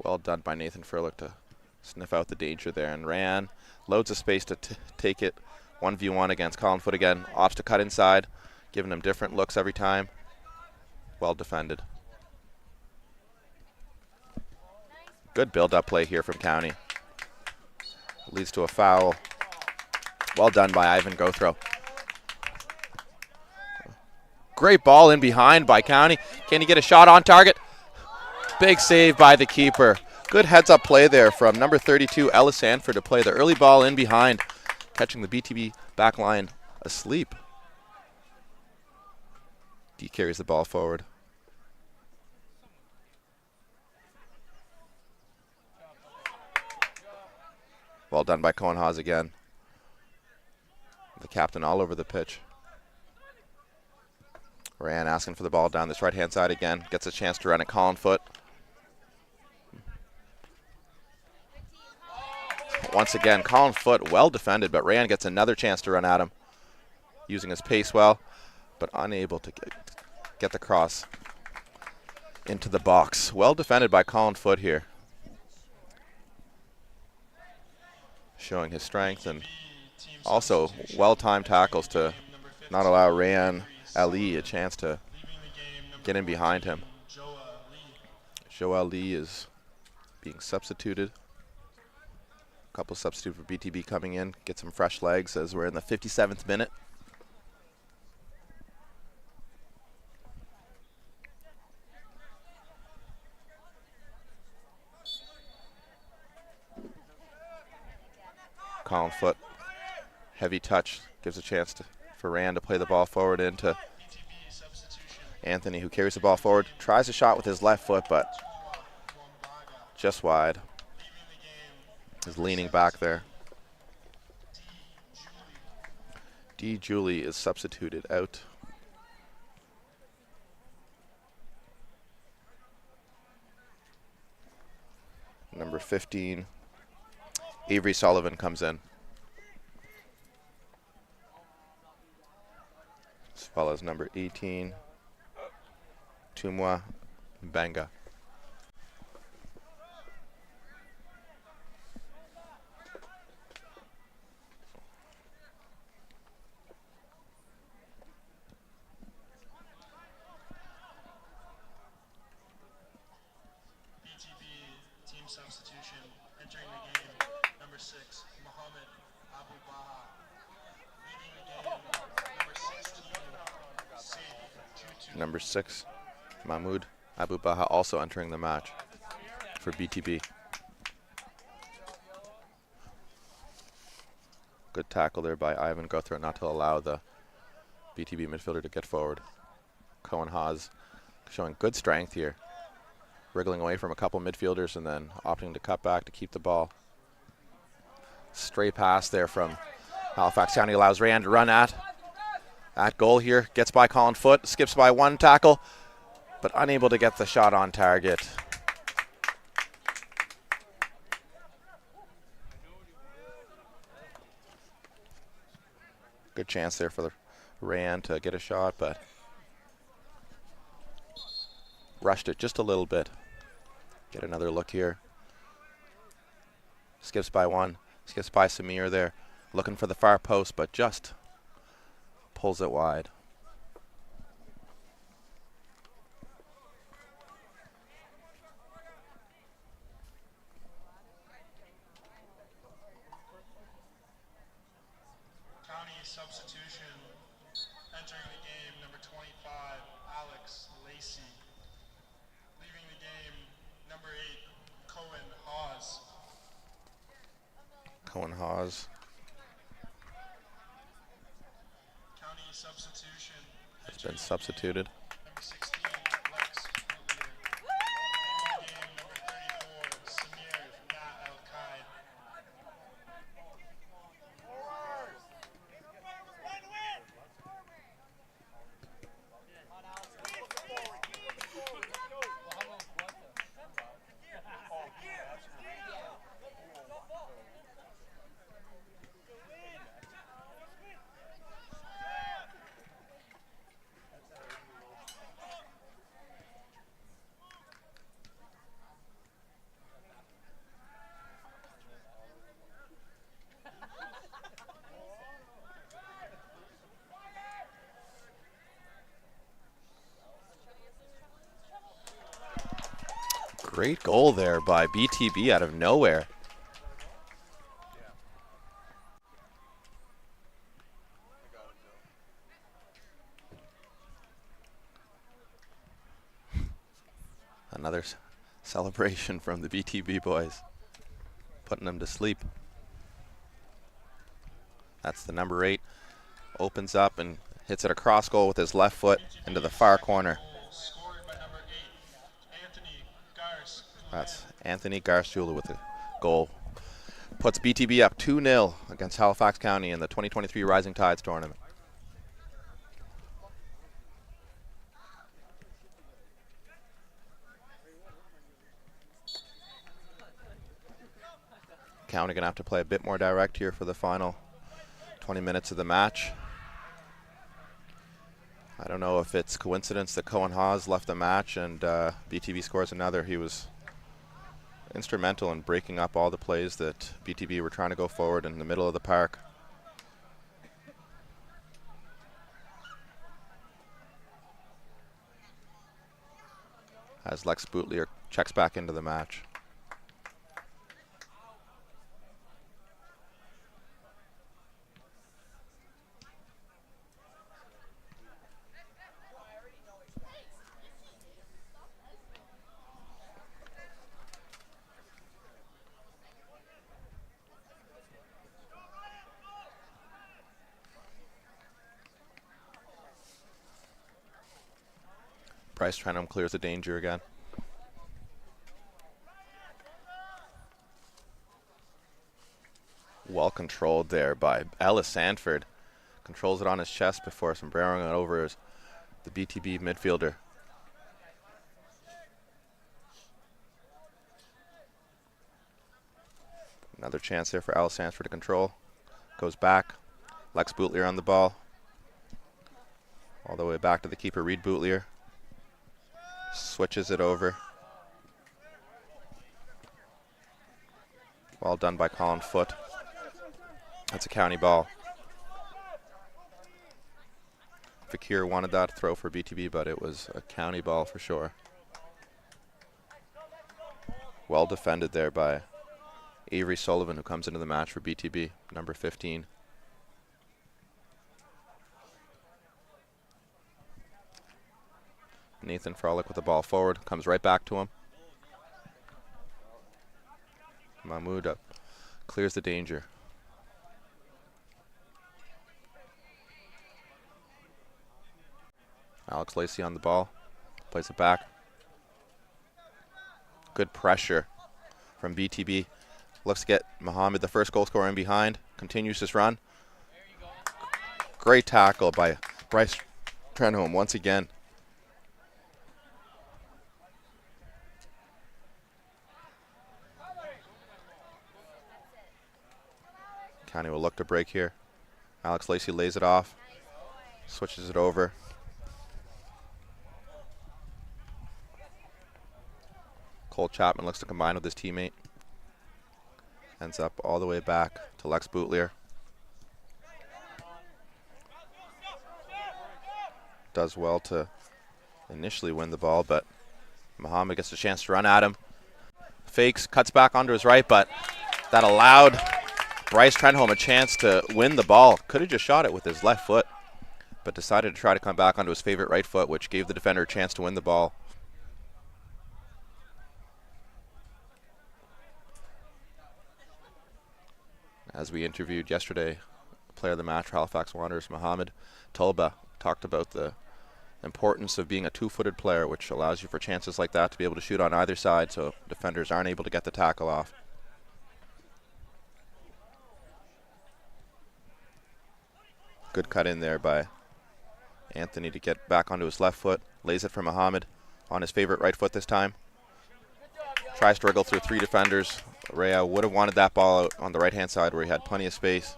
Well done by Nathan Furlick to sniff out the danger there, and ran. Loads of space to take it 1v1 against Colin Foote again. Opts to cut inside, giving him different looks every time. Well defended. Good build-up play here from County. Leads to a foul. Well done by Ivan Gothro. Great ball in behind by County. Can he get a shot on target? Big save by the keeper. Good heads-up play there from number 32, Ellis Sanford, to play the early ball in behind, catching the BTB back line asleep. D carries the ball forward. Well done by Cohen Haas again. The captain all over the pitch. Ryan asking for the ball down this right-hand side again. Gets a chance to run it. Colin Foote. Once again, Colin Foote well defended, but Ryan gets another chance to run at him. Using his pace well, but unable to get the cross into the box. Well defended by Colin Foote here. Showing his strength, and also well-timed tackles to not allow Rayan Ali a chance to get in behind him. Joel Lee is being substituted. A couple substitutes for BTB coming in, get some fresh legs as we're in the 57th minute. Colin Foote, heavy touch, gives a chance for Rand to play the ball forward into Anthony, who carries the ball forward, tries a shot with his left foot, but just wide. He's leaning back there. D. Julie is substituted out. Number 15, Avery Sullivan comes in, as well as number 18, Tumwa Mbanga. Substitution entering the game, number 6, Mohammed Abu Baha. Leaving the game, number 16, Saif Tutu. Number 6, Mahmoud Abu Baha, also entering the match for BTB. Good tackle there by Ivan Gothro not to allow the BTB midfielder to get forward. Cohen Haas showing good strength here, wriggling away from a couple midfielders and then opting to cut back to keep the ball. Stray pass there from Halifax County allows Rand to run at goal here. Gets by Colin Foote, skips by one tackle, but unable to get the shot on target. Good chance there for the Rand to get a shot, but rushed it just a little bit. Get another look here. Skips by one. Skips by Samir there. Looking for the far post, but just pulls it wide. County substitution entering the game, number 25, Alex Lacey. Leaving the game, number 8, Cohen Hawes. Cohen Haas County substitution has been substituted. number 16, Lex Collier. Leaving the game, number 34, Samir Na El Qaid. Great goal there by BTB out of nowhere. Another celebration from the BTB boys, putting them to sleep. That's the number 8. Opens up and hits it across goal with his left foot into the far corner. That's Anthony Garstula with the goal. Puts BTB up 2-0 against Halifax County in the 2023 Rising Tides tournament. County gonna have to play a bit more direct here for the final 20 minutes of the match. I don't know if it's coincidence that Cohen Haas left the match and BTB scores another. He was instrumental in breaking up all the plays that BTB were trying to go forward in the middle of the park. As Lex Bootlier checks back into the match. Bryce Trenholm clears the danger again. Well controlled there by Ellis Sanford. Controls it on his chest before sombreroing it over the BTB midfielder. Another chance there for Ellis Sanford to control. Goes back. Lex Bootlier on the ball. All the way back to the keeper, Reed Bootlier. Switches it over. Well done by Colin Foote. That's a county ball. Fakir wanted that throw for BTB, but it was a county ball for sure. Well defended there by Avery Sullivan, who comes into the match for BTB, number 15. Nathan Frolick with the ball forward, comes right back to him. Mahmoud up, clears the danger. Alex Lacey on the ball, plays it back. Good pressure from BTB. Looks to get Mohammed, the first goal scorer, in behind. Continues his run. Great tackle by Bryce Trenholm once again. County will look to break here. Alex Lacey lays it off. Switches it over. Cole Chapman looks to combine with his teammate. Ends up all the way back to Lex Bootlier. Does well to initially win the ball, but Mohammed gets a chance to run at him. Fakes, cuts back onto his right, but that allowed Bryce Trenholm a chance to win the ball. Could have just shot it with his left foot, but decided to try to come back onto his favorite right foot, which gave the defender a chance to win the ball. As we interviewed yesterday, player of the match for Halifax Wanderers, Mohamed Tolba, talked about the importance of being a two-footed player, which allows you for chances like that to be able to shoot on either side so defenders aren't able to get the tackle off. Good cut in there by Anthony to get back onto his left foot. Lays it for Mohammed on his favorite right foot this time. Tries to wriggle through 3 defenders. Rea would have wanted that ball out on the right-hand side where he had plenty of space.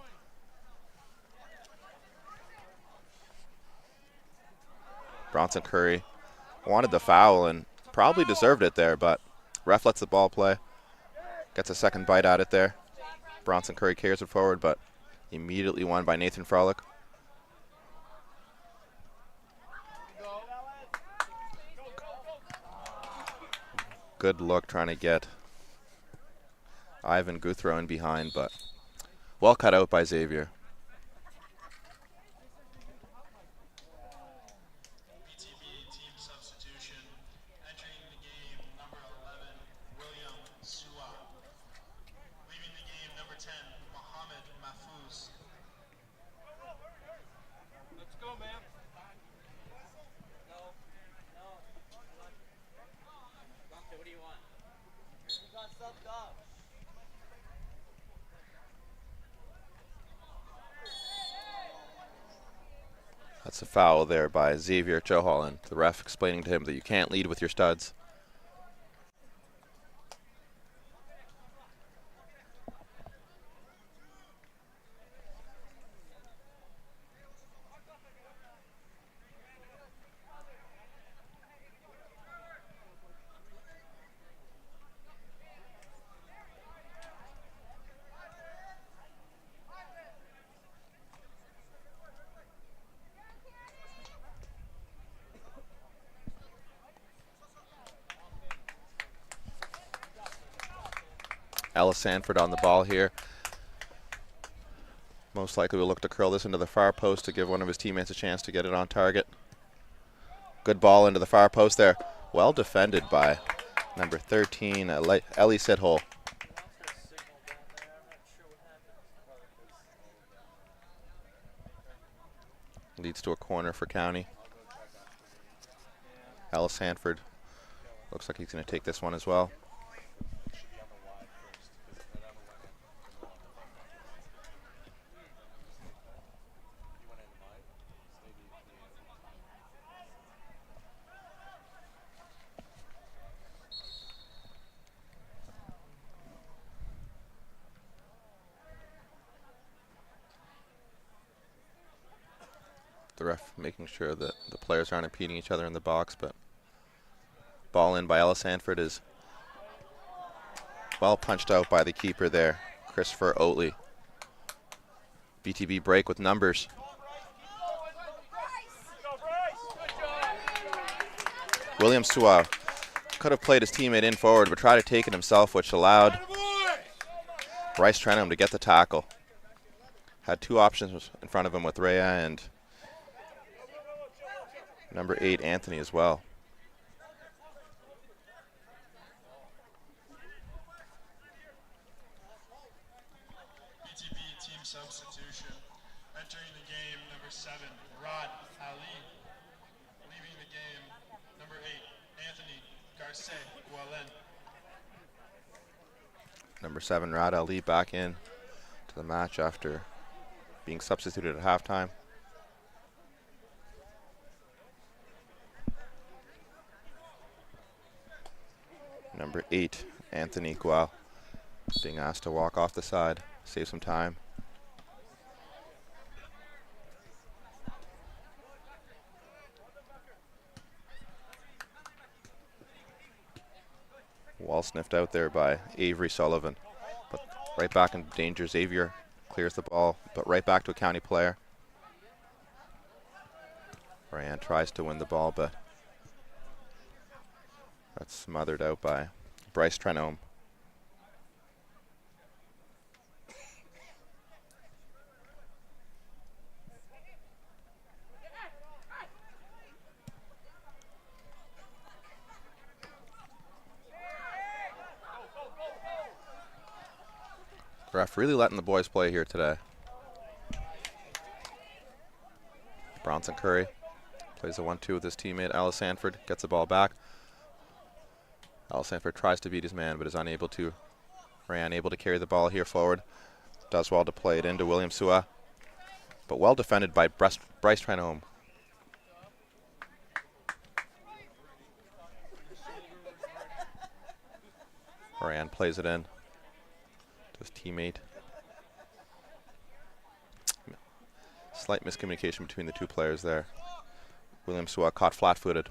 Bronson Curry wanted the foul and probably deserved it there, but ref lets the ball play. Gets a second bite at it there. Bronson Curry carries it forward, but immediately won by Nathan Frolick. good look trying to get Ivan Guthro in behind, but well cut out by Xavier. BTB team substitution. Entering the game, number 11, William Sua. Leaving the game, number 10, Mohammed Mahfouz. Let's go, man. What do you want? You got subbed up. That's a foul there by Xavier Choholland. The ref explaining to him that you can't lead with your studs. Ellis Sanford on the ball here. Most likely will look to curl this into the far post to give one of his teammates a chance to get it on target. Good ball into the far post there. Well defended by number 13, Ellie Sidhole. Leads to a corner for County. Ellis Sanford looks like he's going to take this one as well. The ref making sure that the players aren't impeding each other in the box, but ball in by Ellis Sanford is well punched out by the keeper there, Christopher Oatley. BTB break with numbers. William Sua could have played his teammate in forward, but tried to take it himself, which allowed Bryce Trenholm to get the tackle. Had two options in front of him with Rhea and number 8, Anthony, as well. BTB team substitution. Entering the game, number 7, Rod Ali. Leaving the game, number 8, Anthony Garce-Gualen. Number 7, Rad Ali, back in to the match after being substituted at halftime. Number 8, Anthony Gual, being asked to walk off the side, save some time. Wall sniffed out there by Avery Sullivan, but right back in danger. Xavier clears the ball, but right back to a County player. Ryan tries to win the ball, but that's smothered out by Bryce Trenholm. Ref really letting the boys play here today. Bronson Curry plays a 1-2 with his teammate Ellis Sanford, gets the ball back. Ellis Sanford tries to beat his man, but is unable to. Ryan able to carry the ball here forward. Does well to play it into William Sua, but well defended by Bryce Trenholm. Ryan plays it in to his teammate. Slight miscommunication between the two players there. William Sua caught flat-footed.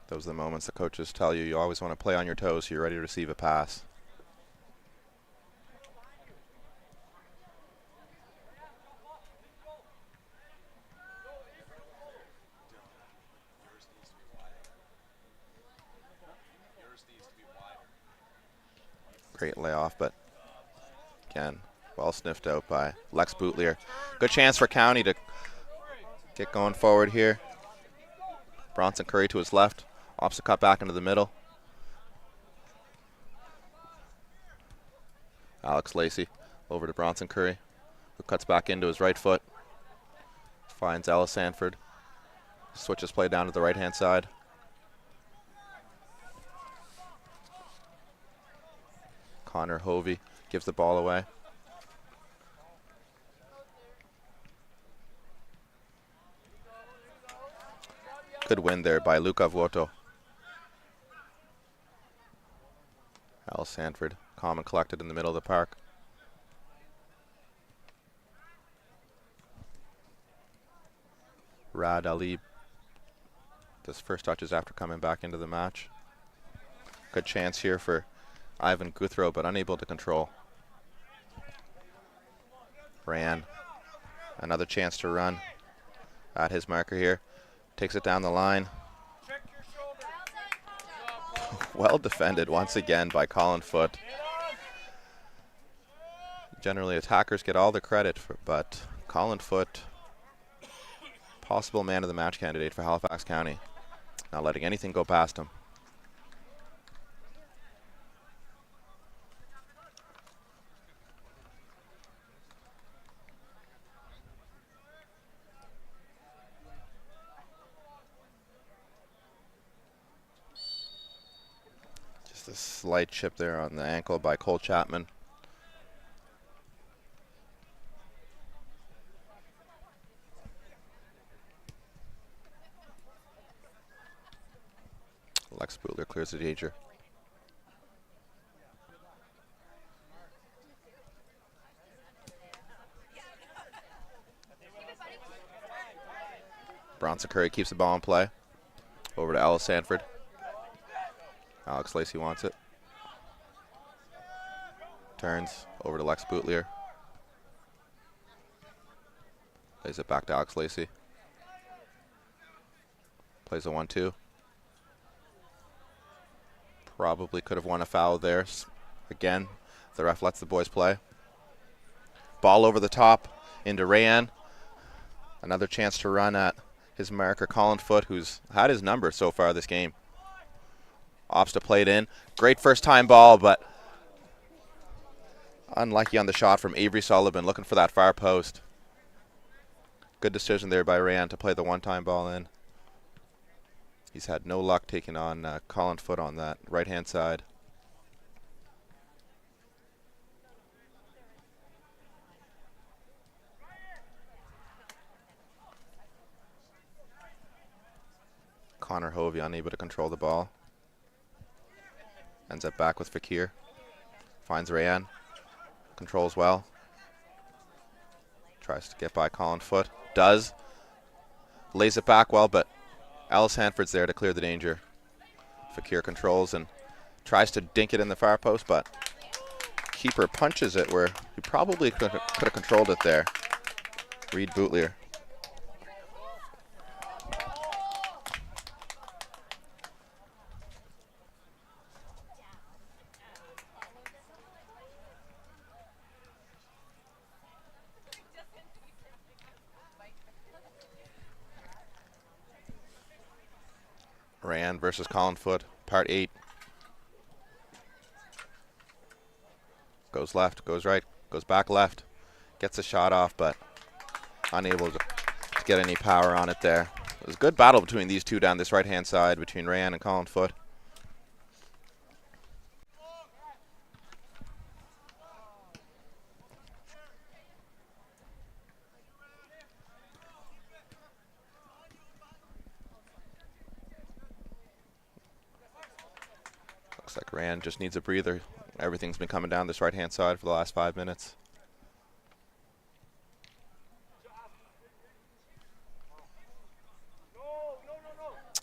Those are the moments the coaches tell you always want to play on your toes so you're ready to receive a pass. Great layoff, but again, well sniffed out by Lex Boutlier. Good chance for County to get going forward here. Bronson Curry to his left. Opposite cut back into the middle. Alex Lacey over to Bronson Curry, who cuts back into his right foot. Finds Ellis Sanford. Switches play down to the right-hand side. Connor Hovey gives the ball away. Good win there by Luca Vuoto. Al Sanford, calm and collected in the middle of the park. Rad Ali, his first touches after coming back into the match. Good chance here for Ivan Guthrow, but unable to control. Ran. Another chance to run at his marker here. Takes it down the line. Well defended once again by Colin Foote. Generally attackers get all the credit, but Colin Foote, possible man of the match candidate for Halifax County. Not letting anything go past him. Just a slight chip there on the ankle by Cole Chapman. Lex Boutlier clears the danger. Bronson Curry keeps the ball in play. Over to Ellis Sanford. Alex Lacey wants it. Turns over to Lex Boutlier. Plays it back to Alex Lacey. Plays a 1-2. Probably could have won a foul there. Again, the ref lets the boys play. Ball over the top into Rayan. Another chance to run at his marker, Colin Foote, who's had his number so far this game. Opts to play it in. Great first time ball, but unlucky on the shot from Avery Sullivan, looking for that far post. Good decision there by Rayan to play the one-time ball in. He's had no luck taking on Colin Foote on that right-hand side. Connor Hovey unable to control the ball. Ends up back with Fakir. Finds Rayan. Controls well. Tries to get by Colin Foote. Does. Lays it back well, but Alice Hanford's there to clear the danger. Fakir controls and tries to dink it in the far post, but keeper punches it where he probably could have controlled it there. Reed Boutlier. Rayan versus Colin Foote, part 8. Goes left, goes right, goes back left. Gets a shot off, but unable to get any power on it there. It was a good battle between these two down this right-hand side, between Rayan and Colin Foote. Looks like Rayan just needs a breather. Everything's been coming down this right-hand side for the last 5 minutes.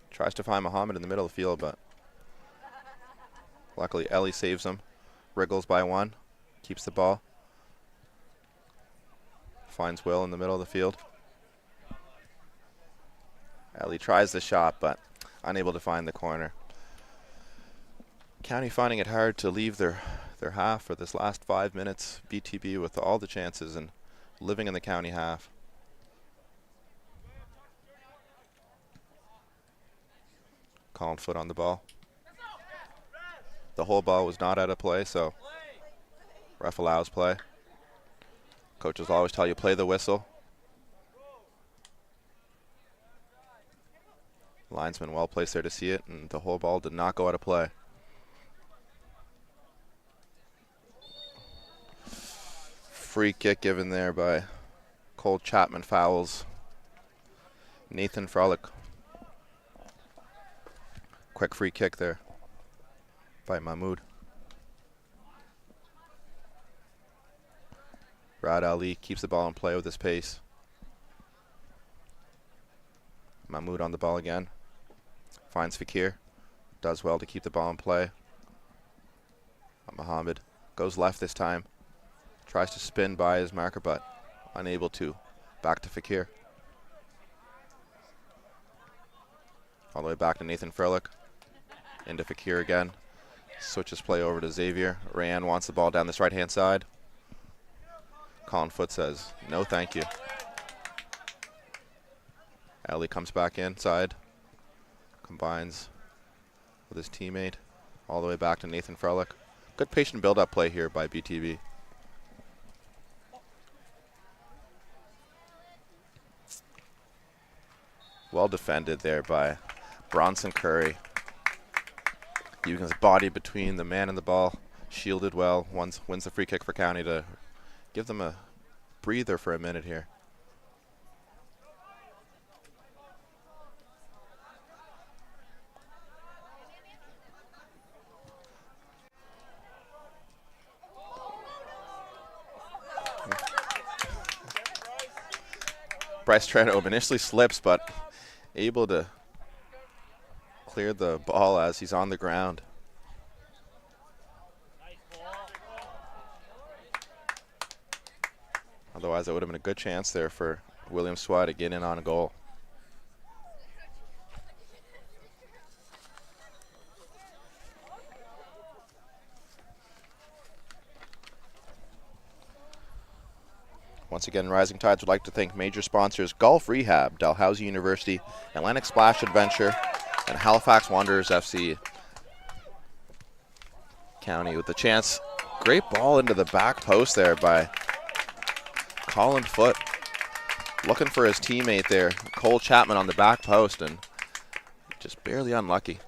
Tries to find Muhammad in the middle of the field, but luckily Ellie saves him. Wriggles by 1, keeps the ball. Finds Will in the middle of the field. Ellie tries the shot, but unable to find the corner. County finding it hard to leave their their half for this last 5 minutes. BTB with all the chances and living in the county half. Colin Foot on the ball. The whole ball was not out of play, so ref allows play. Coaches always tell you play the whistle. Linesman well placed there to see it, and the whole ball did not go out of play. Free kick given there by Cole Chapman, fouls Nathan Frolic. Quick free kick there by Mahmoud. Rad Ali keeps the ball in play with his pace. Mahmoud on the ball again. Finds Fakir. Does well to keep the ball in play. Mohammed goes left this time. Tries to spin by his marker, but unable to. Back to Fakir. All the way back to Nathan Furlick. Into Fakir again. Switches play over to Xavier. Rayan wants the ball down this right-hand side. Colin Foot says, no thank you. Ali comes back inside. Combines with his teammate. All the way back to Nathan Furlick. Good patient build-up play here by BTB. Well defended there by Bronson Curry. Using his body between the man and the ball. Shielded well. Wins the free kick for County to give them a breather for a minute here. Bryce Trento initially slips, but able to clear the ball as he's on the ground. Otherwise, it would have been a good chance there for William Swat to get in on a goal. Once again, Rising Tides would like to thank major sponsors Golf Rehab, Dalhousie University, Atlantic Splash Adventure, and Halifax Wanderers FC. County with the chance. Great ball into the back post there by Colin Foot. Looking for his teammate there, Cole Chapman, on the back post, and just barely unlucky.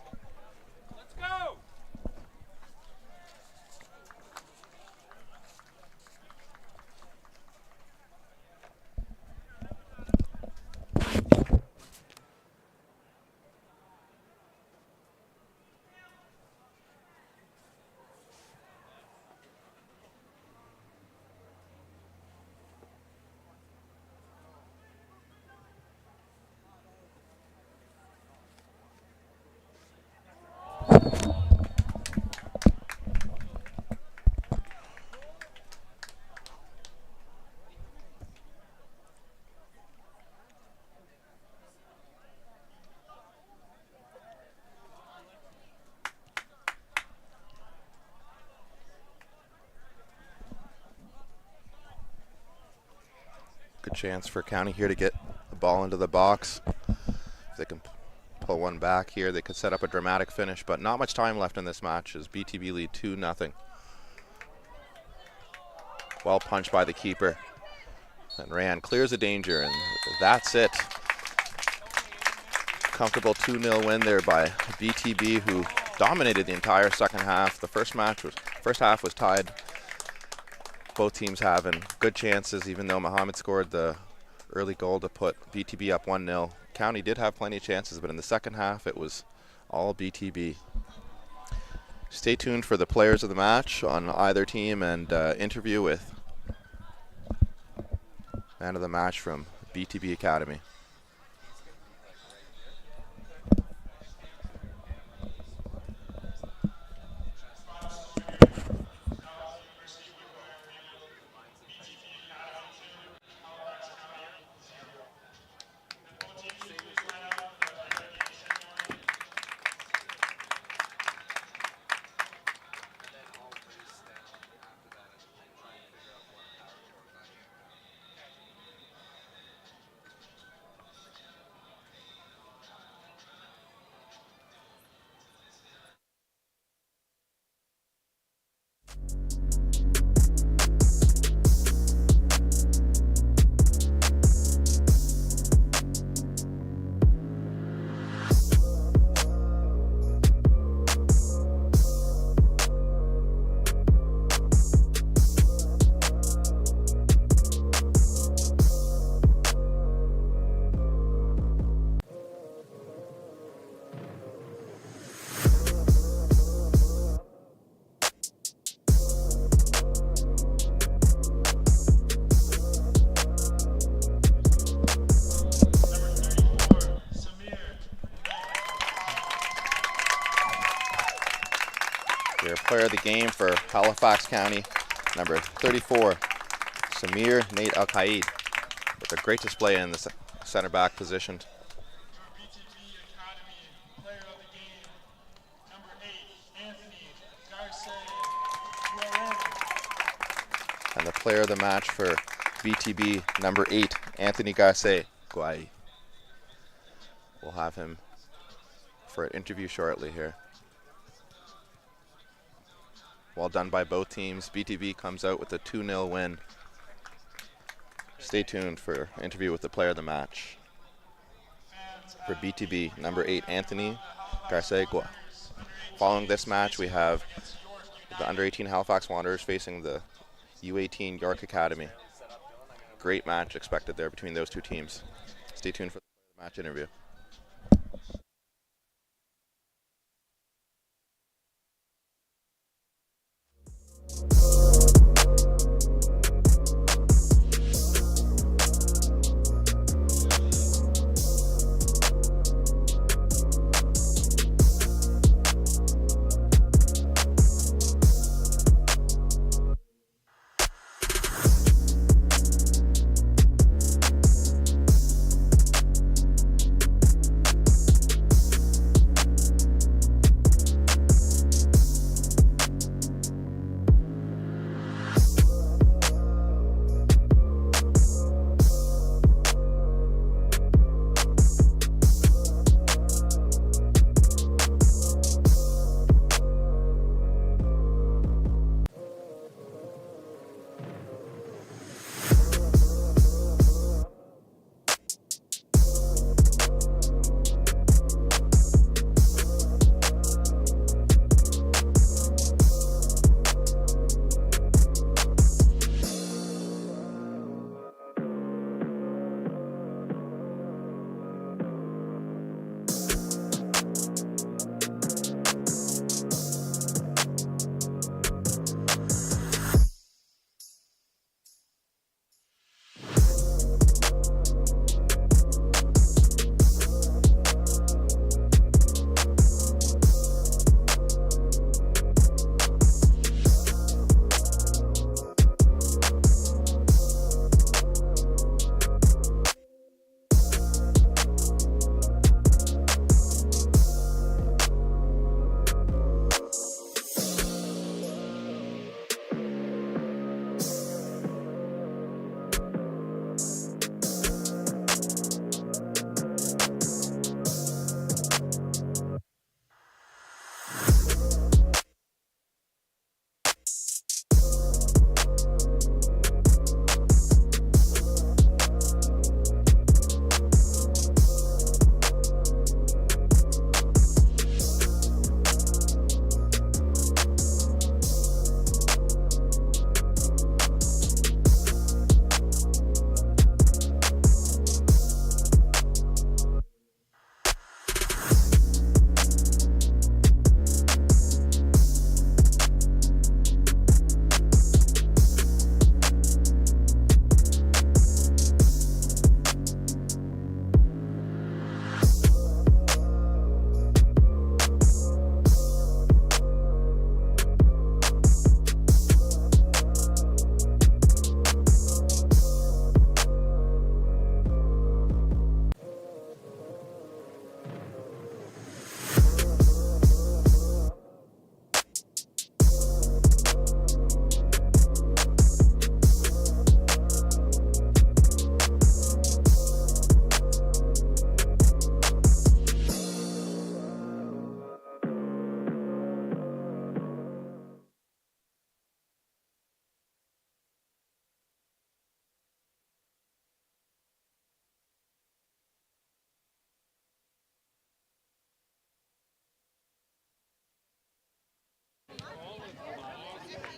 Good chance for County here to get the ball into the box. If they can pull one back here, they could set up a dramatic finish, but not much time left in this match as BTB lead 2-0. Well punched by the keeper. And Rayan clears the danger, and that's it. Comfortable 2-0 win there by BTB, who dominated the entire second half. The first half was tied. Both teams having good chances, even though Mohammed scored the early goal to put BTB up 1-0. County did have plenty of chances, but in the second half, it was all BTB. Stay tuned for the players of the match on either team and interview with man of the match from BTB Academy. Your player of the game for Halifax County, number 34, Samir Nate Al-Qaid, with a great display in the center back position. BTB Academy player of the game, number 8, Anthony Garce. And the player of the match for BTB, number 8, Anthony Garce Guai. We'll have him for an interview shortly here. Well done by both teams. BTB comes out with a 2-0 win. Stay tuned for an interview with the player of the match. For BTB, number 8, Anthony Garce Guai. Following this match, we have the under-18 Halifax Wanderers facing the U18 York Academy. Great match expected there between those two teams. Stay tuned for the match interview.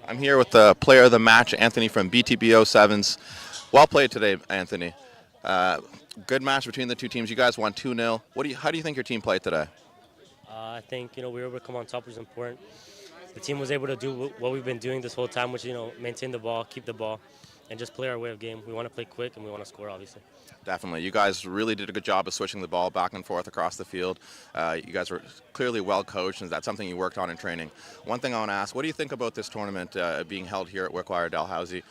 I'm here with the player of the match, Anthony from BTB 07s. Well played today, Anthony. Good match between the two teams. You guys won 2-0. How do you think your team played today? I think we were able to come on top, which is important. The team was able to do what we've been doing this whole time, which maintain the ball, keep the ball. and just play our way of game. We want to play quick and we want to score, obviously. Definitely. You guys really did a good job of switching the ball back and forth across the field. You guys were clearly well coached, and that's something you worked on in training. One thing I want to ask, what do you think about this tournament being held here at Wickwire Dalhousie,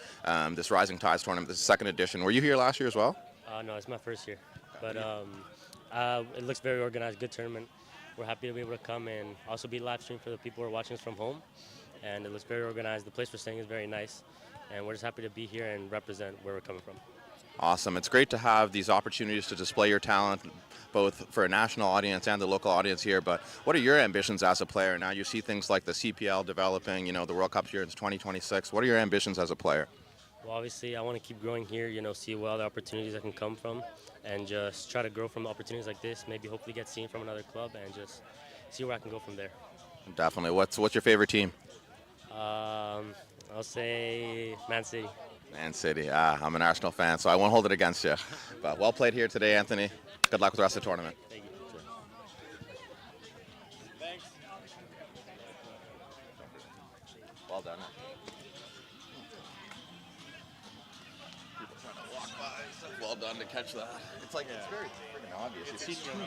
this Rising Tides tournament, this is second edition? Were you here last year as well? No, it's my first year. But it looks very organized, good tournament. We're happy to be able to come and also be live streamed for the people who are watching us from home. And it looks very organized. The place we're staying is very nice. And we're just happy to be here and represent where we're coming from. Awesome. It's great to have these opportunities to display your talent, both for a national audience and the local audience here. But what are your ambitions as a player? Now you see things like the CPL developing, the World Cup's here in 2026. What are your ambitions as a player? Well, obviously, I want to keep growing here, see what other opportunities I can come from, and just try to grow from opportunities like this, maybe hopefully get seen from another club, and just see where I can go from there. Definitely. What's your favorite team? I'll say Man City. Man City. I'm an Arsenal fan, so I won't hold it against you. But well played here today, Anthony. Good luck with the rest of the tournament. Thank you. Thanks. Well done. People trying to walk by. Well done to catch that. It's like, it's very freaking obvious. You see me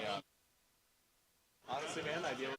Honestly, man, I'd be able